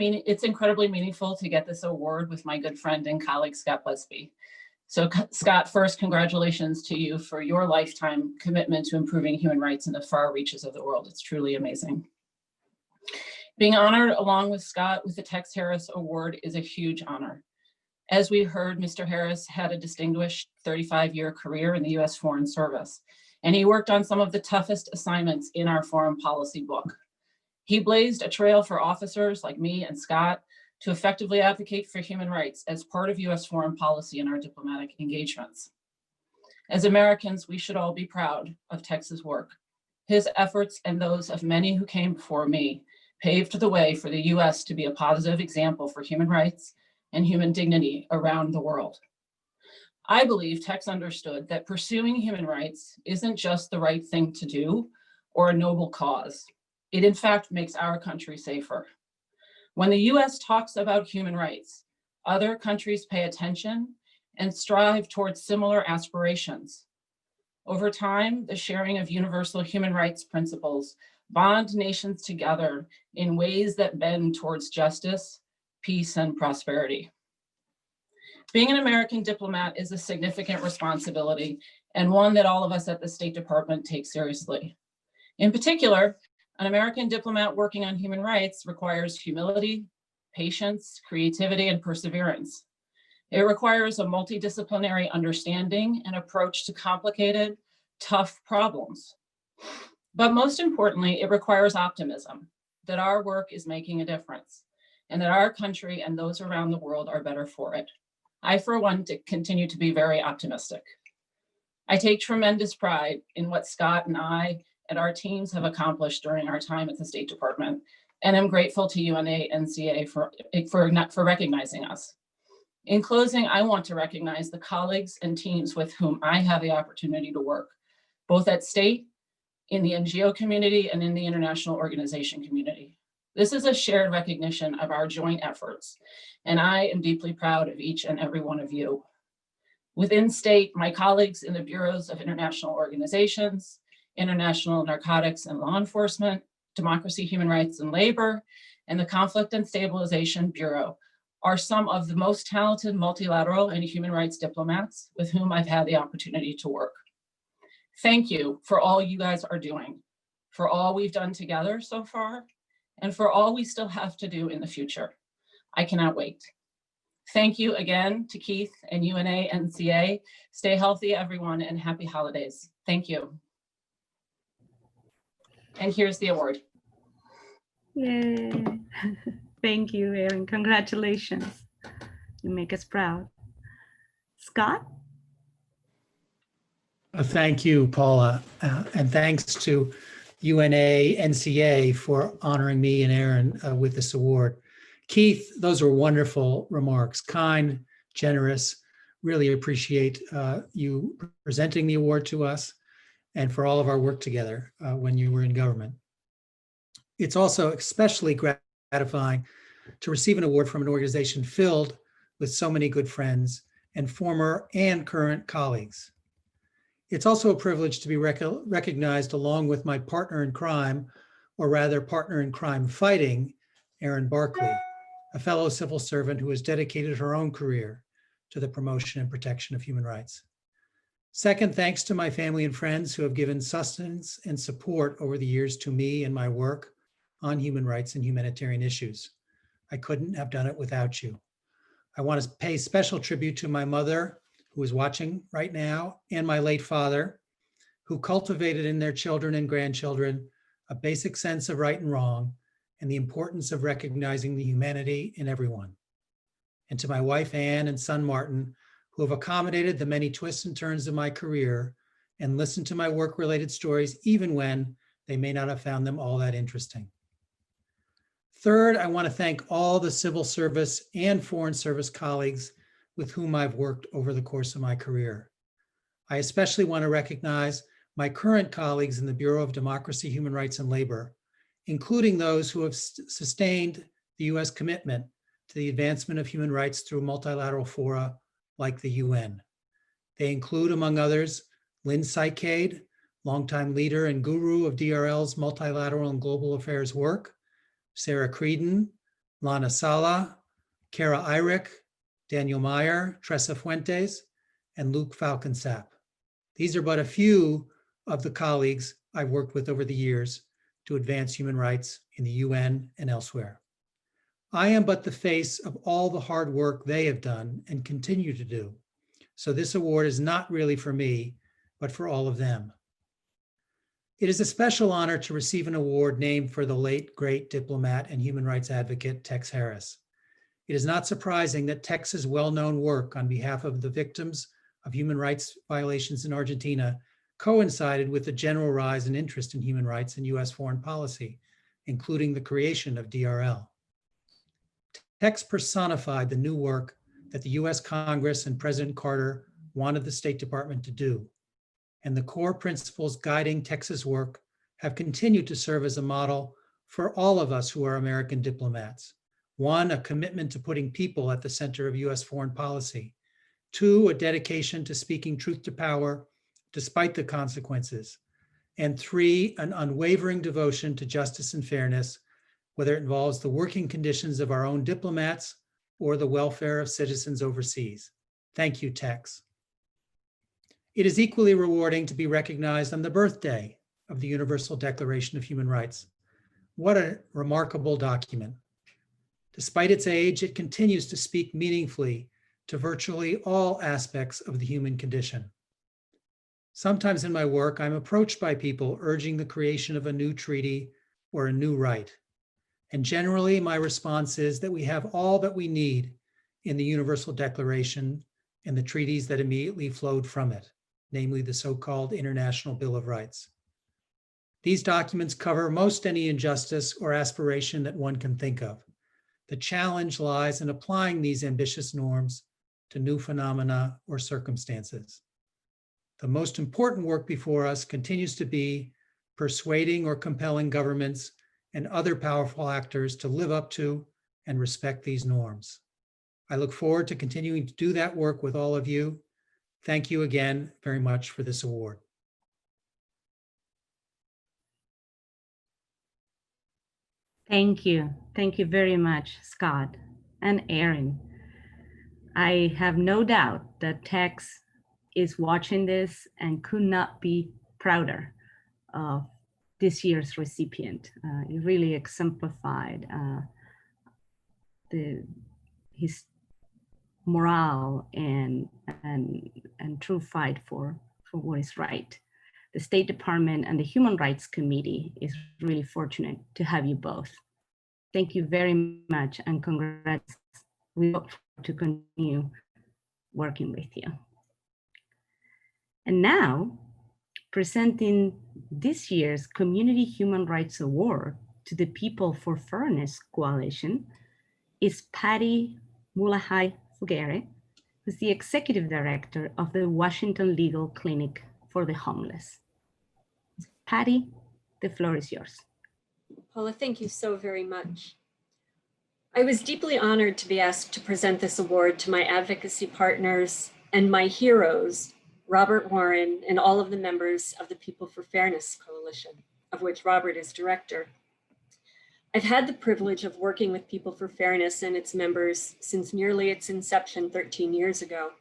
meaningful to get this award with my good friend and colleague, Scott Busby. So Scott, first, congratulations to you for your lifetime commitment to improving human rights in the far reaches of the world. It's truly amazing. Being honored along with Scott with the Tex Harris Award is a huge honor. As we heard, Mr. Harris had a distinguished 35-year career in the U.S. Foreign Service, and he worked on some of the toughest assignments in our foreign policy book. He blazed a trail for officers like me and Scott to effectively advocate for human rights as part of U.S. foreign policy in our diplomatic engagements. As Americans, we should all be proud of Tex's work. His efforts and those of many who came before me paved the way for the U.S. to be a positive example for human rights and human dignity around the world. I believe Tex understood that pursuing human rights isn't just the right thing to do or a noble cause. It in fact makes our country safer. When the U.S. talks about human rights, other countries pay attention and strive towards similar aspirations. Over time, the sharing of universal human rights principles bond nations together in ways that bend towards justice, peace, and prosperity. Being an American diplomat is a significant responsibility and one that all of us at the State Department take seriously. In particular, an American diplomat working on human rights requires humility, patience, creativity, and perseverance. It requires a multidisciplinary understanding and approach to complicated, tough problems. But most importantly, it requires optimism that our work is making a difference and that our country and those around the world are better for it. I, for one, continue to be very optimistic. I take tremendous pride in what Scott and I and our teams have accomplished during our time at the State Department, and I'm grateful to UNA-NCA for recognizing us. In closing, I want to recognize the colleagues and teams with whom I have the opportunity to work, both at State, in the NGO community, and in the international organization community. This is a shared recognition of our joint efforts, and I am deeply proud of each and every one of you. Within State, my colleagues in the bureaus of international organizations, international narcotics and law enforcement, democracy, human rights, and labor, and the Conflict and Stabilization Bureau are some of the most talented multilateral and human rights diplomats with whom I've had the opportunity to work. Thank you for all you guys are doing, for all we've done together so far, and for all we still have to do in the future. I cannot wait. Thank you again to Keith and UNA-NCA. Stay healthy, everyone, and happy holidays. Thank you. And here's the award. Yay. Thank you, Aaron. Congratulations. You make us proud. Scott? Thank you, Paula. And thanks to UNA-NCA for honoring me and Aaron with this award. Keith, those are wonderful remarks, kind, generous. Really appreciate you presenting the award to us and for all of our work together when you were in government. It's also especially gratifying to receive an award from an organization filled with so many good friends and former and current colleagues. It's also a privilege to be recognized along with my partner in crime, or rather partner in crime fighting, Erin Barkley, a fellow civil servant who has dedicated her own career to the promotion and protection of human rights. Second, thanks to my family and friends who have given sustenance and support over the years to me and my work on human rights and humanitarian issues. I couldn't have done it without you. I want to pay special tribute to my mother, who is watching right now, and my late father, who cultivated in their children and grandchildren a basic sense of right and wrong and the importance of recognizing the humanity in everyone. And to my wife, Anne, and son, Martin, who have accommodated the many twists and turns of my career and listened to my work-related stories, even when they may not have found them all that interesting. Third, I want to thank all the civil service and foreign service colleagues with whom I've worked over the course of my career. I especially want to recognize my current colleagues in the Bureau of Democracy, Human Rights, and Labor, including those who have sustained the US commitment to the advancement of human rights through multilateral fora like the UN. They include, among others, Lynn Sycade, longtime leader and guru of DRL's multilateral and global affairs work, Sarah Creedon, Lana Sala, Kara Eyrich, Daniel Meyer, Tressa Fuentes, and Luke Falconsap. These are but a few of the colleagues I've worked with over the years to advance human rights in the UN and elsewhere. I am but the face of all the hard work they have done and continue to do. So this award is not really for me, but for all of them. It is a special honor to receive an award named for the late, great diplomat and human rights advocate, Tex Harris. It is not surprising that Tex's well-known work on behalf of the victims of human rights violations in Argentina coincided with the general rise in interest in human rights in US foreign policy, including the creation of DRL. Tex personified the new work that the US Congress and President Carter wanted the State Department to do. And the core principles guiding Tex's work have continued to serve as a model for all of us who are American diplomats. One, a commitment to putting people at the center of US foreign policy. Two, a dedication to speaking truth to power despite the consequences. And three, an unwavering devotion to justice and fairness, whether it involves the working conditions of our own diplomats or the welfare of citizens overseas. Thank you, Tex. It is equally rewarding to be recognized on the birthday of the Universal Declaration of Human Rights. What a remarkable document. Despite its age, it continues to speak meaningfully to virtually all aspects of the human condition. Sometimes in my work, I'm approached by people urging the creation of a new treaty or a new right. And generally, my response is that we have all that we need in the Universal Declaration and the treaties that immediately flowed from it, namely the so-called International Bill of Rights. These documents cover most any injustice or aspiration that one can think of. The challenge lies in applying these ambitious norms to new phenomena or circumstances. The most important work before us continues to be persuading or compelling governments and other powerful actors to live up to and respect these norms. I look forward to continuing to do that work with all of you. Thank you again very much for this award. Thank you. Thank you very much, Scott and Erin. I have no doubt that Tex is watching this and could not be prouder of this year's recipient. It really exemplified his morale and true fight for what is right. The State Department and the Human Rights Committee is really fortunate to have you both. Thank you very much and congrats. We look forward to continue working with you. And now, presenting this year's Community Human Rights Award to the People for Fairness Coalition is Patty Mulahai-Fugere, who's the executive director of the Washington Legal Clinic for the Homeless. Patty, the floor is yours. Paula, thank you so very much. I was deeply honored to be asked to present this award to my advocacy partners and my heroes, Robert Warren and all of the members of the People for Fairness Coalition, of which Robert is director. I've had the privilege of working with People for Fairness and its members since nearly its inception 13 years ago.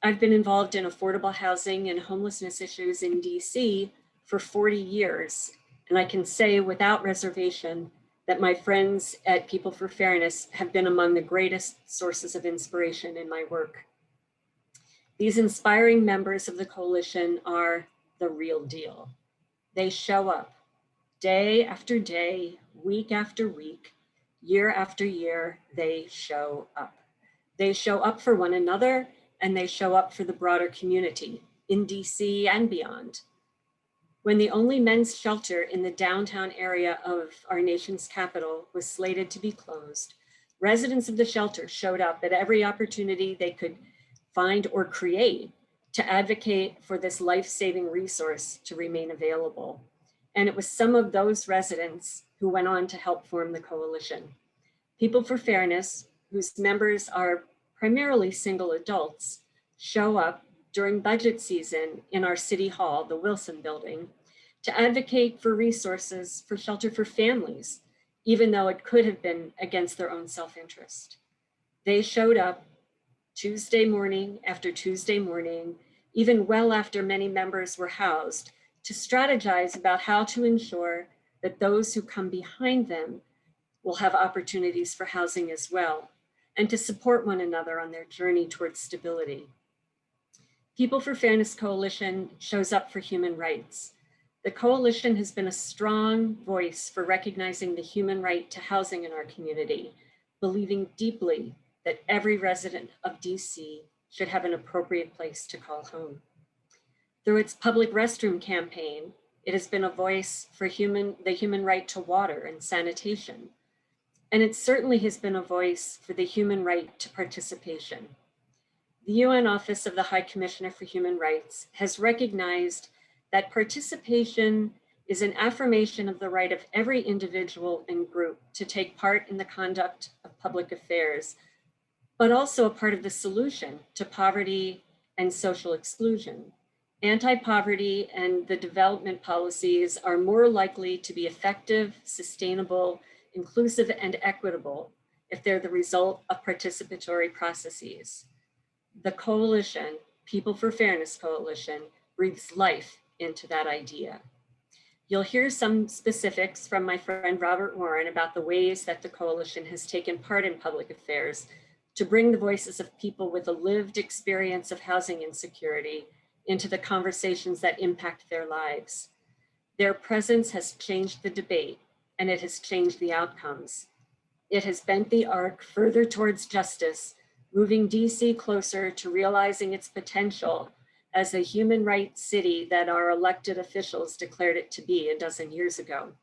I've been involved in affordable housing and homelessness issues in DC for 40 years, and I can say without reservation that my friends at People for Fairness have been among the greatest sources of inspiration in my work. These inspiring members of the coalition are the real deal. They show up day after day, week after week, year after year, they show up. They show up for one another, and they show up for the broader community in DC and beyond. When the only men's shelter in the downtown area of our nation's capital was slated to be closed, residents of the shelter showed up at every opportunity they could find or create to advocate for this life-saving resource to remain available. And it was some of those residents who went on to help form the coalition. People for Fairness, whose members are primarily single adults, show up during budget season in our city hall, the Wilson Building, to advocate for resources for shelter for families, even though it could have been against their own self-interest. They showed up Tuesday morning after Tuesday morning, even well after many members were housed, to strategize about how to ensure that those who come behind them will have opportunities for housing as well, and to support one another on their journey towards stability. People for Fairness Coalition shows up for human rights. The coalition has been a strong voice for recognizing the human right to housing in our community, believing deeply that every resident of DC should have an appropriate place to call home. Through its public restroom campaign, it has been a voice for the human right to water and sanitation. And it certainly has been a voice for the human right to participation. The UN Office of the High Commissioner for Human Rights has recognized that participation is an affirmation of the right of every individual and group to take part in the conduct of public affairs, but also a part of the solution to poverty and social exclusion. Anti-poverty and the development policies are more likely to be effective, sustainable, inclusive, and equitable if they're the result of participatory processes. The coalition, People for Fairness Coalition, breathes life into that idea. You'll hear some specifics from my friend Robert Warren about the ways that the coalition has taken part in public affairs to bring the voices of people with a lived experience of housing insecurity into the conversations that impact their lives. Their presence has changed the debate, and it has changed the outcomes. It has bent the arc further towards justice, moving DC closer to realizing its potential as a human rights city that our elected officials declared it to be a dozen years ago.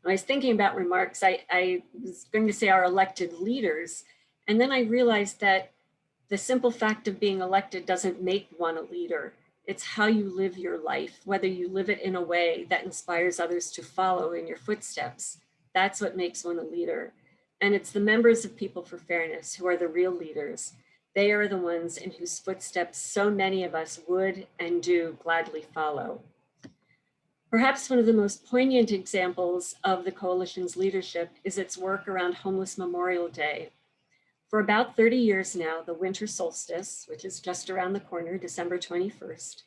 When I was thinking about remarks, I was going to say our elected leaders, and then I realized that the simple fact of being elected doesn't make one a leader. It's how you live your life, whether you live it in a way that inspires others to follow in your footsteps. That's what makes one a leader. And it's the members of People for Fairness who are the real leaders. They are the ones in whose footsteps so many of us would and do gladly follow. Perhaps one of the most poignant examples of the coalition's leadership is its work around Homeless Memorial Day. For about 30 years now, the winter solstice, which is just around the corner, December 21st,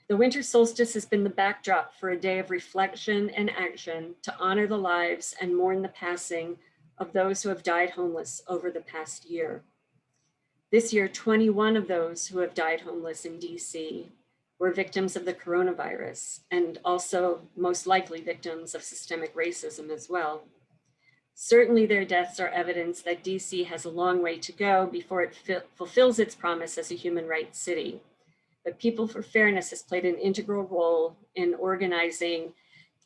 the winter solstice has been the backdrop for a day of reflection and action to honor the lives and mourn the passing of those who have died homeless over the past year. This year, 21 of those who have died homeless in DC were victims of the coronavirus, and also most likely victims of systemic racism as well. Certainly their deaths are evidence that DC has a long way to go before it fulfills its promise as a human rights city. But People for Fairness has played an integral role in organizing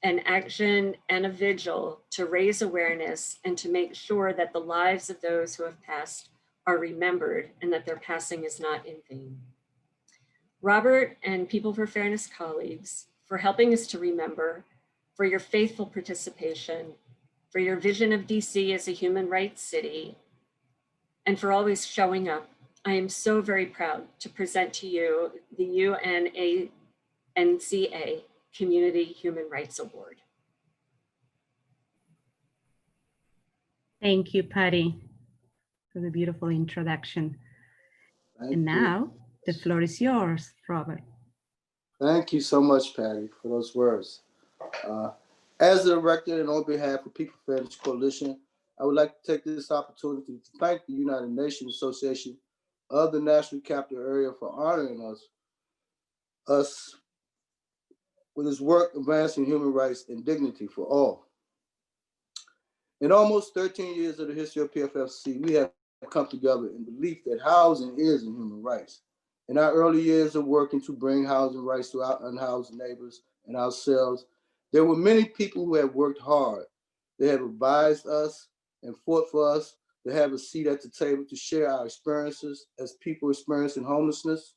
an action and a vigil to raise awareness and to make sure that the lives of those who have passed are remembered and that their passing is not in vain. Robert and People for Fairness colleagues, for helping us to remember, for your faithful participation, for your vision of DC as a human rights city, and for always showing up. I am so very proud to present to you the UNA-NCA Community Human Rights Award. Thank you, Patty, for the beautiful introduction. And now the floor is yours, Robert. Thank you so much, Patty, for those words. As the director and on behalf of People for Fairness Coalition, I would like to take this opportunity to thank the United Nations Association of the National Capital Area for honoring us with its work advancing human rights and dignity for all. In almost 13 years of the history of PFFC, we have come together in belief that housing is a human rights. In our early years of working to bring housing rights to our unhoused neighbors and ourselves, there were many people who have worked hard. They have advised us and fought for us to have a seat at the table to share our experiences as people experiencing homelessness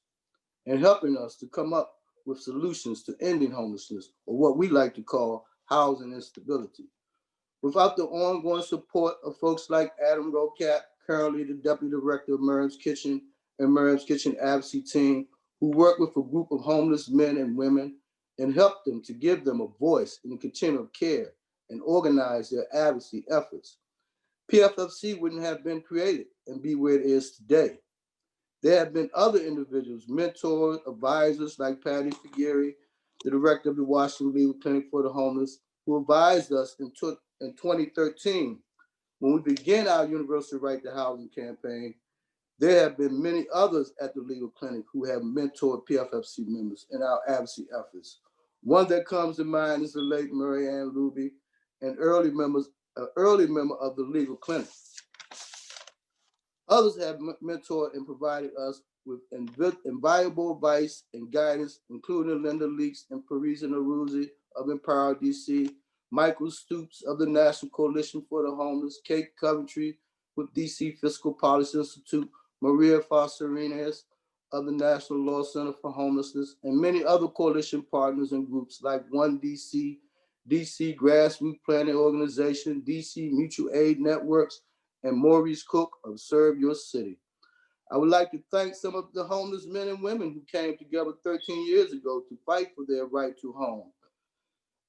and helping us to come up with solutions to ending homelessness, or what we like to call housing instability. Without the ongoing support of folks like Adam Rocat, currently the Deputy Director of Miriam's Kitchen and Miriam's Kitchen Advocacy Team, who work with a group of homeless men and women and help them to give them a voice in the continuum of care and organize their advocacy efforts, PFFC wouldn't have been created and be where it is today. There have been other individuals, mentors, advisors like Patty Figueri, the director of the Washington Legal Clinic for the Homeless, who advised us in 2013 when we began our Universal Right to Housing campaign. There have been many others at the legal clinic who have mentored PFFC members in our advocacy efforts. One that comes to mind is the late Mary Ann Luby, an early member of the legal clinic. Others have mentored and provided us with invaluable advice and guidance, including Linda Leaks and Parisa Naruzzi of Empower DC, Michael Stoops of the National Coalition for the Homeless, Kate Coventry with DC Fiscal Policy Institute, Maria Fosserinas of the National Law Center for Homelessness, and many other coalition partners and groups like One DC, DC Grassroots Planning Organization, DC Mutual Aid Networks, and Maurice Cook of Serve Your City. I would like to thank some of the homeless men and women who came together 13 years ago to fight for their right to home.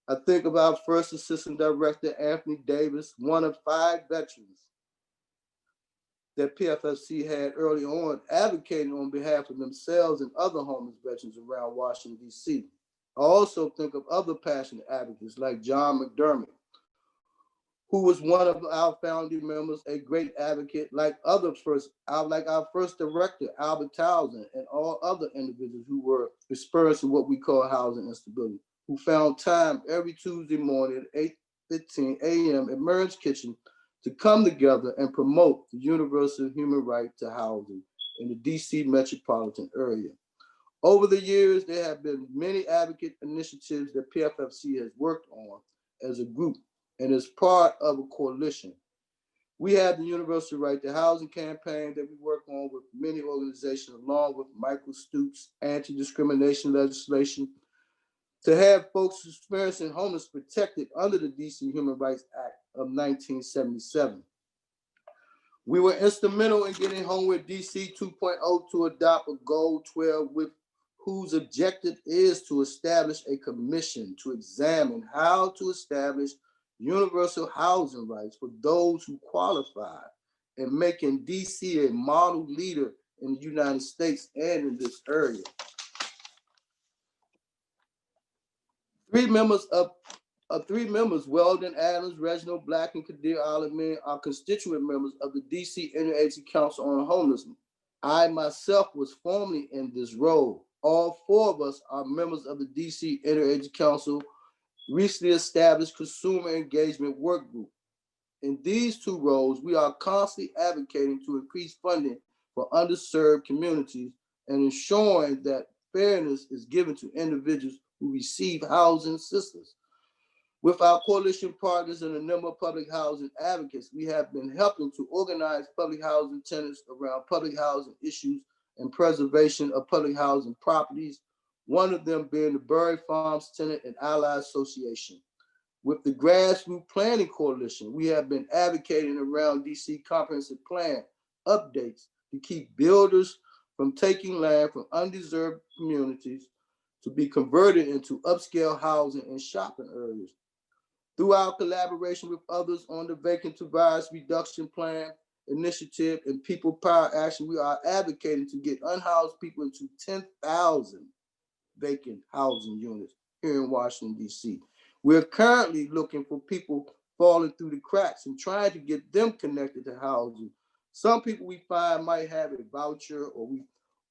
I think of our first Assistant Director, Anthony Davis, one of 5 veterans that PFFC had early on advocating on behalf of themselves and other homeless veterans around Washington, DC. I also think of other passionate advocates like John McDermott, who was one of our founding members, a great advocate, like our first director, Albert Townsend, and all other individuals who were experiencing what we call housing instability, who found time every Tuesday morning at 8:15 a.m. at Miriam's Kitchen to come together and promote the universal human right to housing in the DC metropolitan area. Over the years, there have been many advocate initiatives that PFFC has worked on as a group and as part of a coalition. We have the Universal Right to Housing campaign that we work on with many organizations, along with Michael Stoops' anti-discrimination legislation, to have folks experiencing homelessness protected under the DC Human Rights Act of 1977. We were instrumental in getting Homeward DC 2.0 to adopt a Goal 12 with whose objective is to establish a commission to examine how to establish universal housing rights for those who qualify, and making DC a model leader in the United States and in this area. 3 members, Weldon Adams, Reginald Black, and Kadir Alamin, are constituent members of the DC Interagency Council on Homelessness. I myself was formerly in this role. All 4 of us are members of the DC Interagency Council recently established Consumer Engagement Work Group. In these 2 roles, we are constantly advocating to increase funding for underserved communities and ensuring that fairness is given to individuals who receive housing assistance. With our coalition partners and a number of public housing advocates, we have been helping to organize public housing tenants around public housing issues and preservation of public housing properties, one of them being the Berry Farms Tenant and Allied Association. With the Grassroots Planning Coalition, we have been advocating around DC Comprehensive Plan updates to keep builders from taking land from undeserved communities to be converted into upscale housing and shopping areas. Through our collaboration with others on the Vacant to Virus Reduction Plan initiative and People Power Action, we are advocating to get unhoused people into 10,000 vacant housing units here in Washington, D.C. We're currently looking for people falling through the cracks and trying to get them connected to housing. Some people we find might have a voucher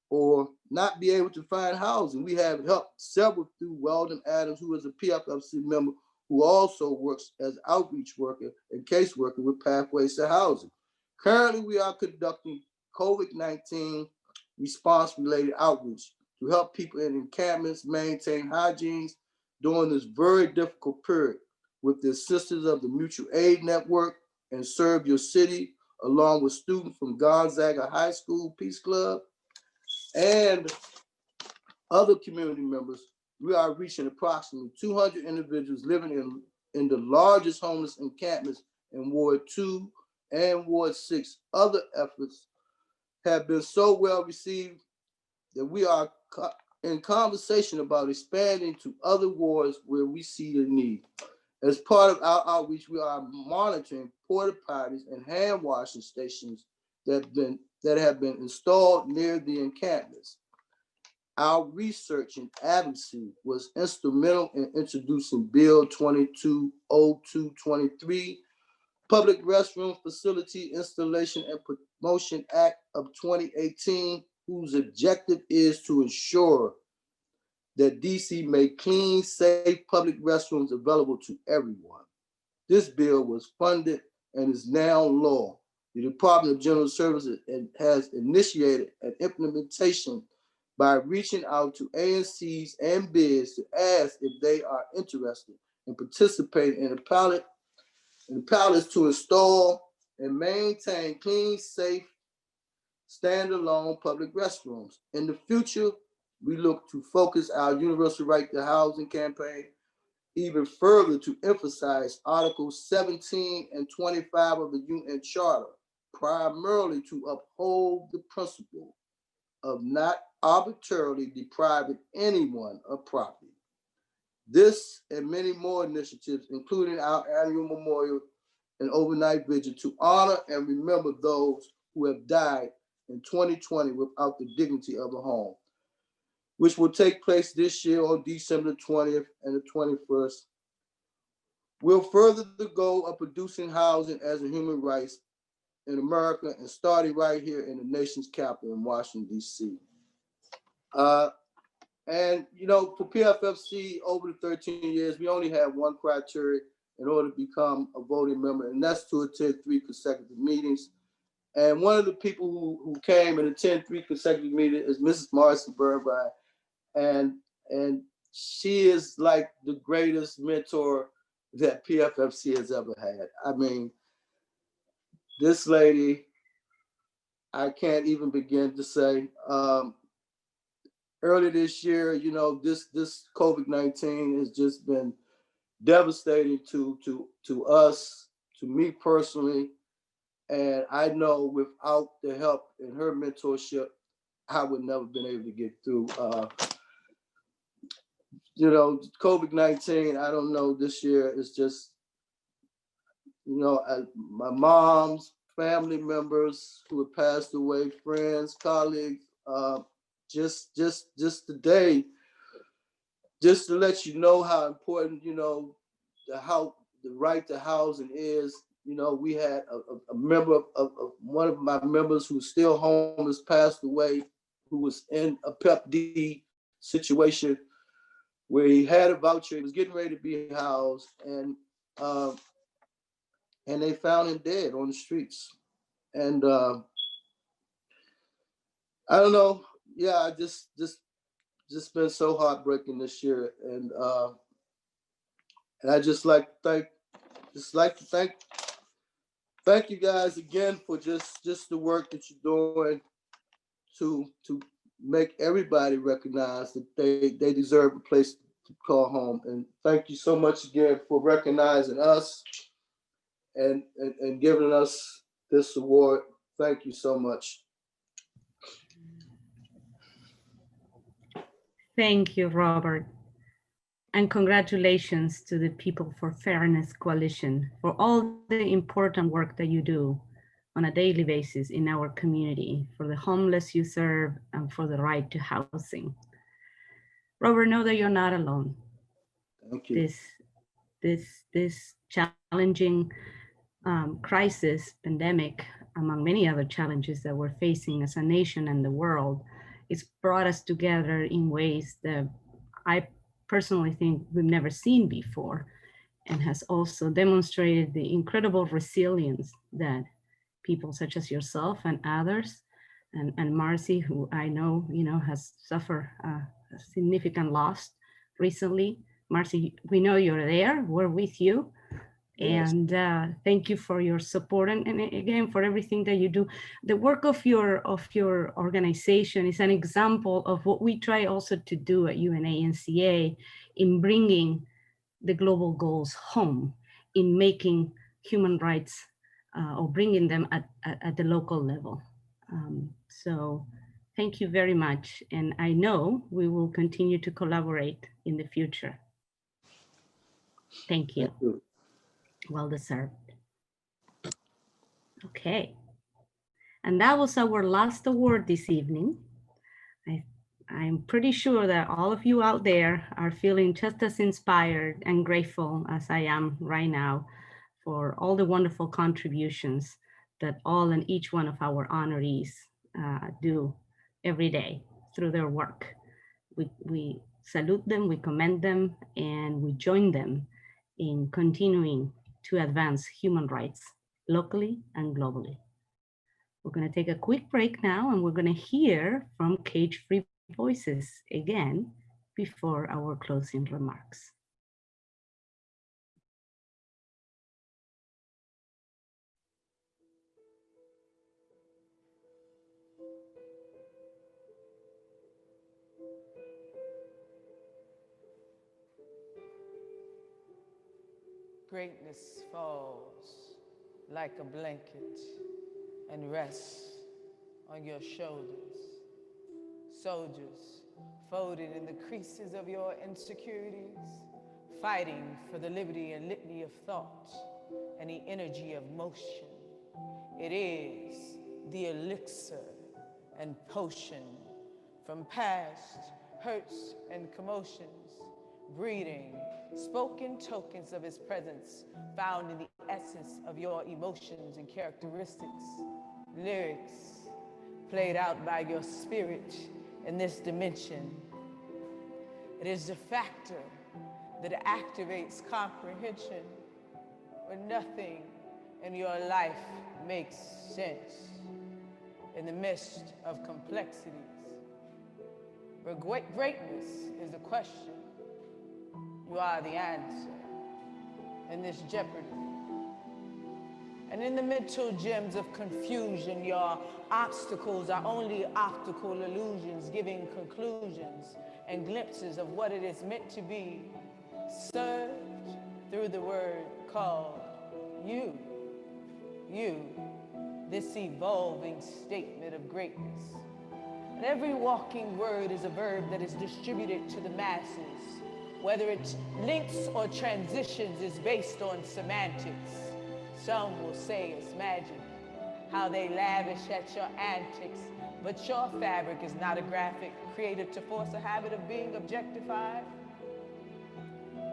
or not be able to find housing. We have helped several through Weldon Adams, who is a PFLC member, who also works as outreach worker and caseworker with Pathways to Housing. Currently, we are conducting COVID-19 response-related outreach to help people in encampments maintain hygiene during this very difficult period with the assistance of the Mutual Aid Network and Serve Your City, along with students from Gonzaga High School Peace Club and other community members. We are reaching approximately 200 individuals living in the largest homeless encampments in Ward 2 and Ward 6. Other efforts have been so well received that we are in conversation about expanding to other wards where we see the need. As part of our outreach, we are monitoring porta potties and hand washing stations that have been installed near the encampments. Our research and advocacy was instrumental in introducing Bill 220223, Public Restroom Facility Installation and Promotion Act of 2018, whose objective is to ensure that DC make clean, safe public restrooms available to everyone. This bill was funded and is now law. The Department of General Services has initiated an implementation by reaching out to ANCs and bids to ask if they are interested in participating in the pilots to install and maintain clean, safe, standalone public restrooms. In the future, we look to focus our Universal Right to Housing campaign even further to emphasize Articles 17 and 25 of the UN Charter, primarily to uphold the principle of not arbitrarily depriving anyone of property. This and many more initiatives, including our annual memorial and overnight vigil to honor and remember those who have died in 2020 without the dignity of a home, which will take place this year on December 20th and the 21st, will further the goal of producing housing as a human right in America and starting right here in the nation's capital in Washington, D.C. And, you know, for PFFC over the 13 years, we only have one criteria in order to become a voting member, and that's to attend 3 consecutive meetings. And one of the people who came and attended 3 consecutive meetings is Mrs. Marcy Burnby. And she is like the greatest mentor that PFFC has ever had. I mean, this lady, I can't even begin to say. Early this year, you know, this COVID-19 has just been devastating to us, to me personally. And I know without the help and her mentorship, I would never been able to get through. You know, COVID-19, I don't know, this year is just, you know, my mom's family members who have passed away, friends, colleagues, just today, just to let you know how important, you know, the right to housing is. You know, we had a member of one of my members who's still homeless passed away, who was in a PEP D situation where he had a voucher, he was getting ready to be housed, and they found him dead on the streets. And I don't know, yeah, just been so heartbreaking this year, and And I just like to thank you guys again for just the work that you're doing to make everybody recognize that they deserve a place to call home. And thank you so much again for recognizing us and giving us this award. Thank you so much. Thank you, Robert. And congratulations to the People for Fairness Coalition for all the important work that you do on a daily basis in our community, for the homeless you serve, and for the right to housing. Robert, know that you're not alone. Thank you. This challenging crisis, pandemic, among many other challenges that we're facing as a nation and the world, it's brought us together in ways that I personally think we've never seen before, and has also demonstrated the incredible resilience that people such as yourself and others, and Marcy, who I know, has suffered a significant loss recently. Marcy, we know you're there, we're with you. Yes. And thank you for your support and again for everything that you do. The work of your organization is an example of what we try also to do at UNA-NCA in bringing the global goals home, in making human rights or bringing them at the local level. So thank you very much. And I know we will continue to collaborate in the future. Thank you. Thank you. Well deserved. Okay. And that was our last award this evening. I'm pretty sure that all of you out there are feeling just as inspired and grateful as I am right now for all the wonderful contributions that all and each one of our honorees do every day through their work. We salute them, we commend them, and we join them in continuing to advance human rights locally and globally. We're going to take a quick break now, and we're going to hear from Cage-Free Voices again before our closing remarks. Greatness falls like a blanket and rests on your shoulders. Soldiers folded in the creases of your insecurities, fighting for the liberty and litany of thought and the energy of motion. It is the elixir and potion from past hurts and commotions, breeding spoken tokens of his presence found in the essence of your emotions and characteristics. Lyrics played out by your spirit in this dimension. It is the factor that activates comprehension when nothing in your life makes sense. In the midst of complexities, where greatness is the question, you are the answer in this jeopardy. And in the mental gems of confusion, your obstacles are only optical illusions, giving conclusions and glimpses of what it is meant to be, served through the word called you. You, this evolving statement of greatness. And every walking word is a verb that is distributed to the masses. Whether it links or transitions is based on semantics. Some will say it's magic, how they lavish at your antics, but your fabric is not a graphic created to force a habit of being objectified.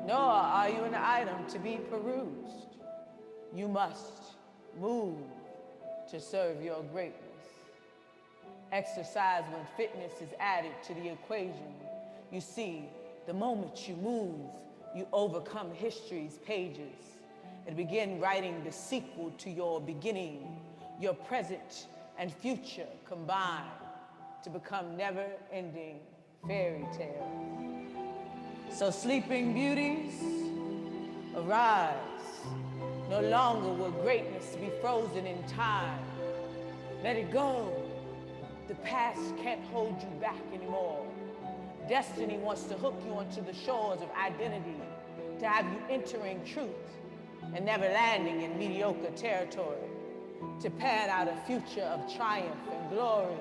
Nor are you an item to be perused. You must move to serve your greatness. Exercise when fitness is added to the equation. You see, the moment you move, you overcome history's pages and begin writing the sequel to your beginning. Your present and future combine to become never-ending fairy tales. So sleeping beauties, Arise. No longer will greatness be frozen in time. Let it go. The past can't hold you back anymore. Destiny wants to hook you onto the shores of identity, to have you entering truth and never landing in mediocre territory, to pan out a future of triumph and glory,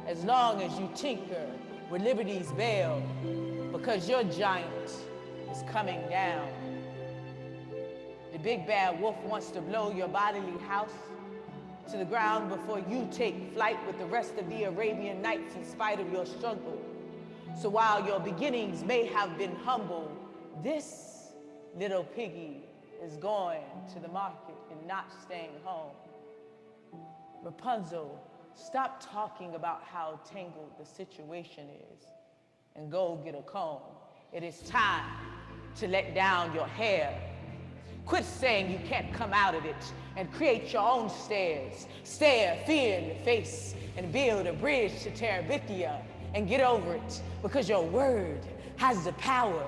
as long as you tinker with liberty's veil, because your giant is coming down. The big bad wolf wants to blow your bodily house to the ground before you take flight with the rest of the Arabian Nights in spite of your struggle. So while your beginnings may have been humble, this little piggy is going to the market and not staying home. Rapunzel, stop talking about how tangled the situation is and go get a comb. It is time to let down your hair. Quit saying you can't come out of it and create your own stairs. Stare fear in the face and build a bridge to Terabithia and get over it, because your word has the power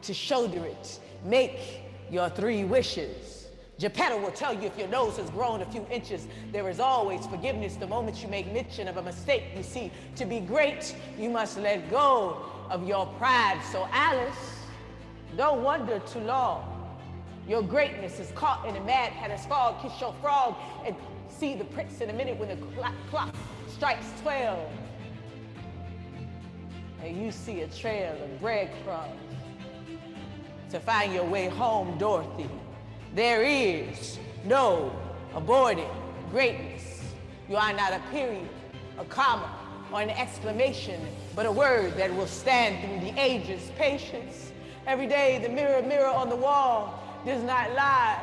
to shoulder it. Make your 3 wishes. Geppetto will tell you if your nose has grown a few inches, there is always forgiveness the moment you make mention of a mistake. You see, to be great, you must let go of your pride. So Alice, don't wonder too long. Your greatness is caught in a mad hatter's fog. Kiss your frog and see the prince in a minute when the clock strikes 12. And you see a trail of breadcrumbs to find your way home, Dorothy. There is no aborting greatness. You are not a period, a comma, or an exclamation, but a word that will stand through the ages. Patience. Every day, the mirror, mirror on the wall does not lie,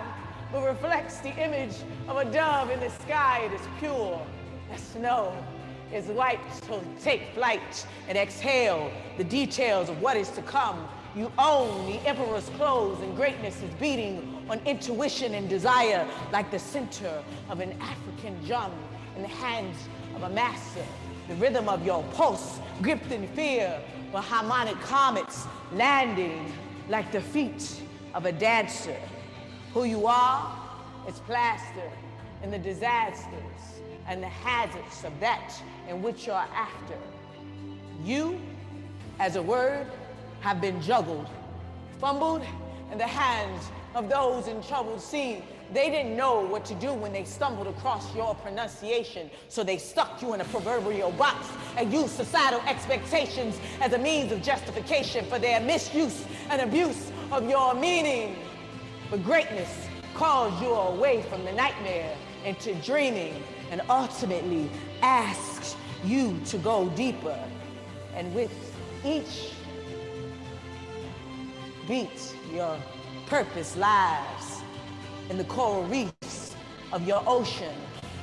but reflects the image of a dove in the sky. It is pure as snow. Is white, so take flight and exhale the details of what is to come. You own the emperor's clothes, and greatness is beating on intuition and desire like the center of an African drum in the hands of a master. The rhythm of your pulse, gripped in fear, but harmonic comets landing like the feet of a dancer. Who you are is plastered in the disasters and the hazards of that in which you're after. You, as a word, have been juggled, fumbled in the hands of those in trouble. See, they didn't know what to do when they stumbled across your pronunciation, so they stuck you in a proverbial box and used societal expectations as a means of justification for their misuse and abuse of your meaning. But greatness calls you away from the nightmare into dreaming, and ultimately asks you to go deeper. And with each beat, your purpose lies in the coral reefs of your ocean.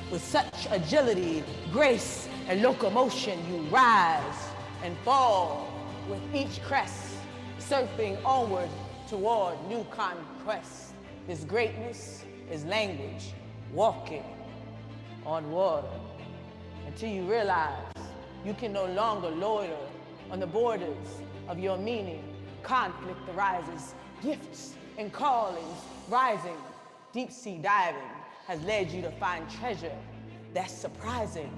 With such agility, grace, and locomotion, you rise and fall with each crest, surfing onward toward new conquest. This greatness is language, walking on water, until you realize you can no longer loiter on the borders of your meaning. Conflict arises, gifts and callings rising. Deep sea diving has led you to find treasure that's surprising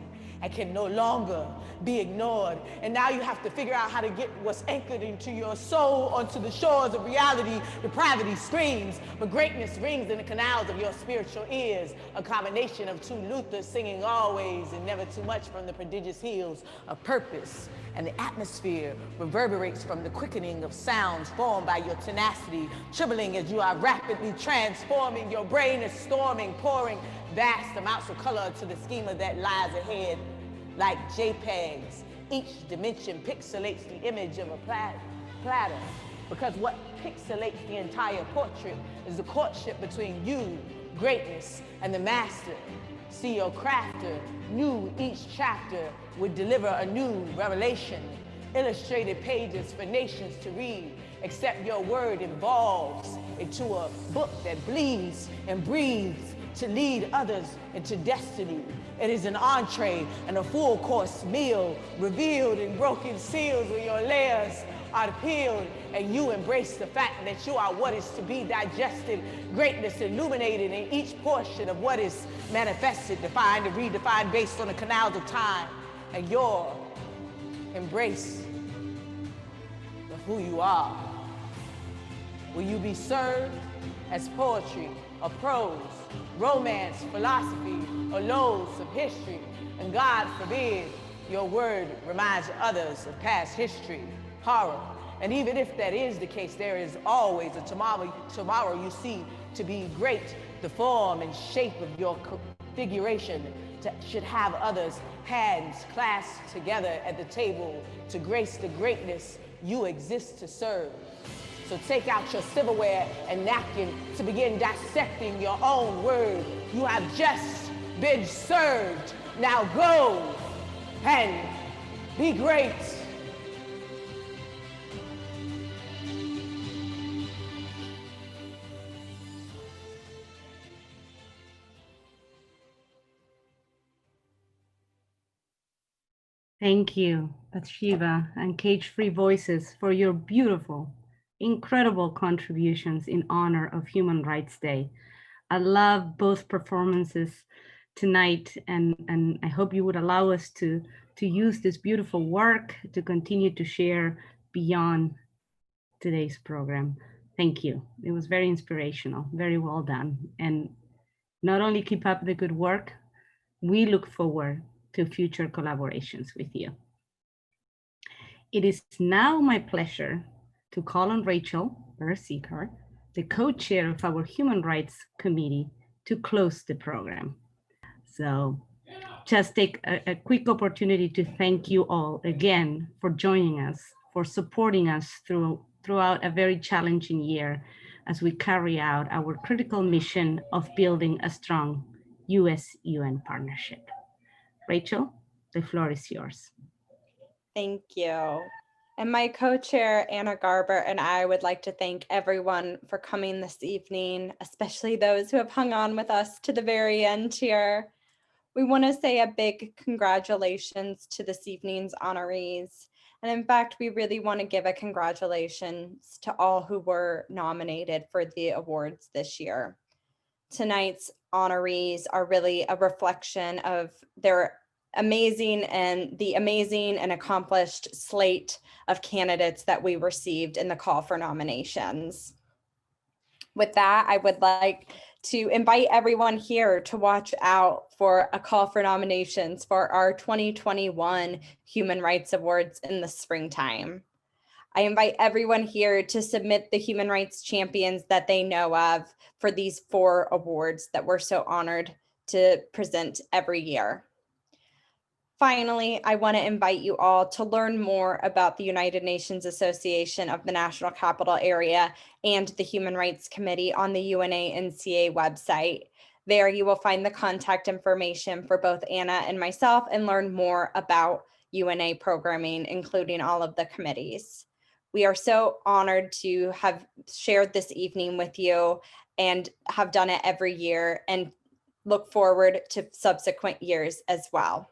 and can no longer be ignored. And now you have to figure out how to get what's anchored into your soul onto the shores of reality. Depravity screams, but greatness rings in the canals of your spiritual ears. A combination of 2 Luthers singing always and never too much from the prodigious hills of purpose. And the atmosphere reverberates from the quickening of sounds formed by your tenacity, trembling as you are rapidly transforming. Your brain is storming, pouring vast amounts of color to the schema that lies ahead. Like JPEGs, each dimension pixelates the image of a platter. Because what pixelates the entire portrait is the courtship between you, greatness, and the master. See, your crafter knew each chapter would deliver a new revelation. Illustrated pages for nations to read, except your word evolves into a book that bleeds and breathes to lead others into destiny. It is an entree and a full course meal, revealed in broken seals where your layers are peeled, and you embrace the fact that you are what is to be digested, greatness illuminated in each portion of what is manifested, defined, and redefined based on the canals of time, and your embrace of who you are. Will you be served as poetry, or prose, romance, philosophy, or loads of history? And God forbid your word reminds others of past history, horror. And even if that is the case, there is always a tomorrow you see to be great. The form and shape of your configuration should have others' hands clasped together at the table to grace the greatness you exist to serve. So take out your silverware and napkin to begin dissecting your own word. You have just been served. Now go and be great. Thank you, Bathsheba and Cage-Free Voices, for your beautiful, incredible contributions in honor of Human Rights Day. I love both performances tonight, and I hope you would allow us to use this beautiful work to continue to share beyond today's program. Thank you. It was very inspirational, very well done. And not only keep up the good work, we look forward to future collaborations with you. It is now my pleasure to call on Rachel Berseeker, the co-chair of our Human Rights Committee, to close the program. So just take a quick opportunity to thank you all again for joining us, for supporting us throughout a very challenging year as we carry out our critical mission of building a strong US-UN partnership. Rachel, the floor is yours. Thank you. And my co-chair, Anna Garber, and I would like to thank everyone for coming this evening, especially those who have hung on with us to the very end here. We want to say a big congratulations to this evening's honorees. And in fact, we really want to give a congratulations to all who were nominated for the awards this year. Tonight's honorees are really a reflection of their amazing and accomplished slate of candidates that we received in the call for nominations. With that, I would like to invite everyone here to watch out for a call for nominations for our 2021 Human Rights Awards in the springtime. I invite everyone here to submit the human rights champions that they know of for these 4 awards that we're so honored to present every year. Finally, I want to invite you all to learn more about the United Nations Association of the National Capital Area and the Human Rights Committee on the UNA-NCA website. There you will find the contact information for both Anna and myself and learn more about UNA programming, including all of the committees. We are so honored to have shared this evening with you and have done it every year and look forward to subsequent years as well.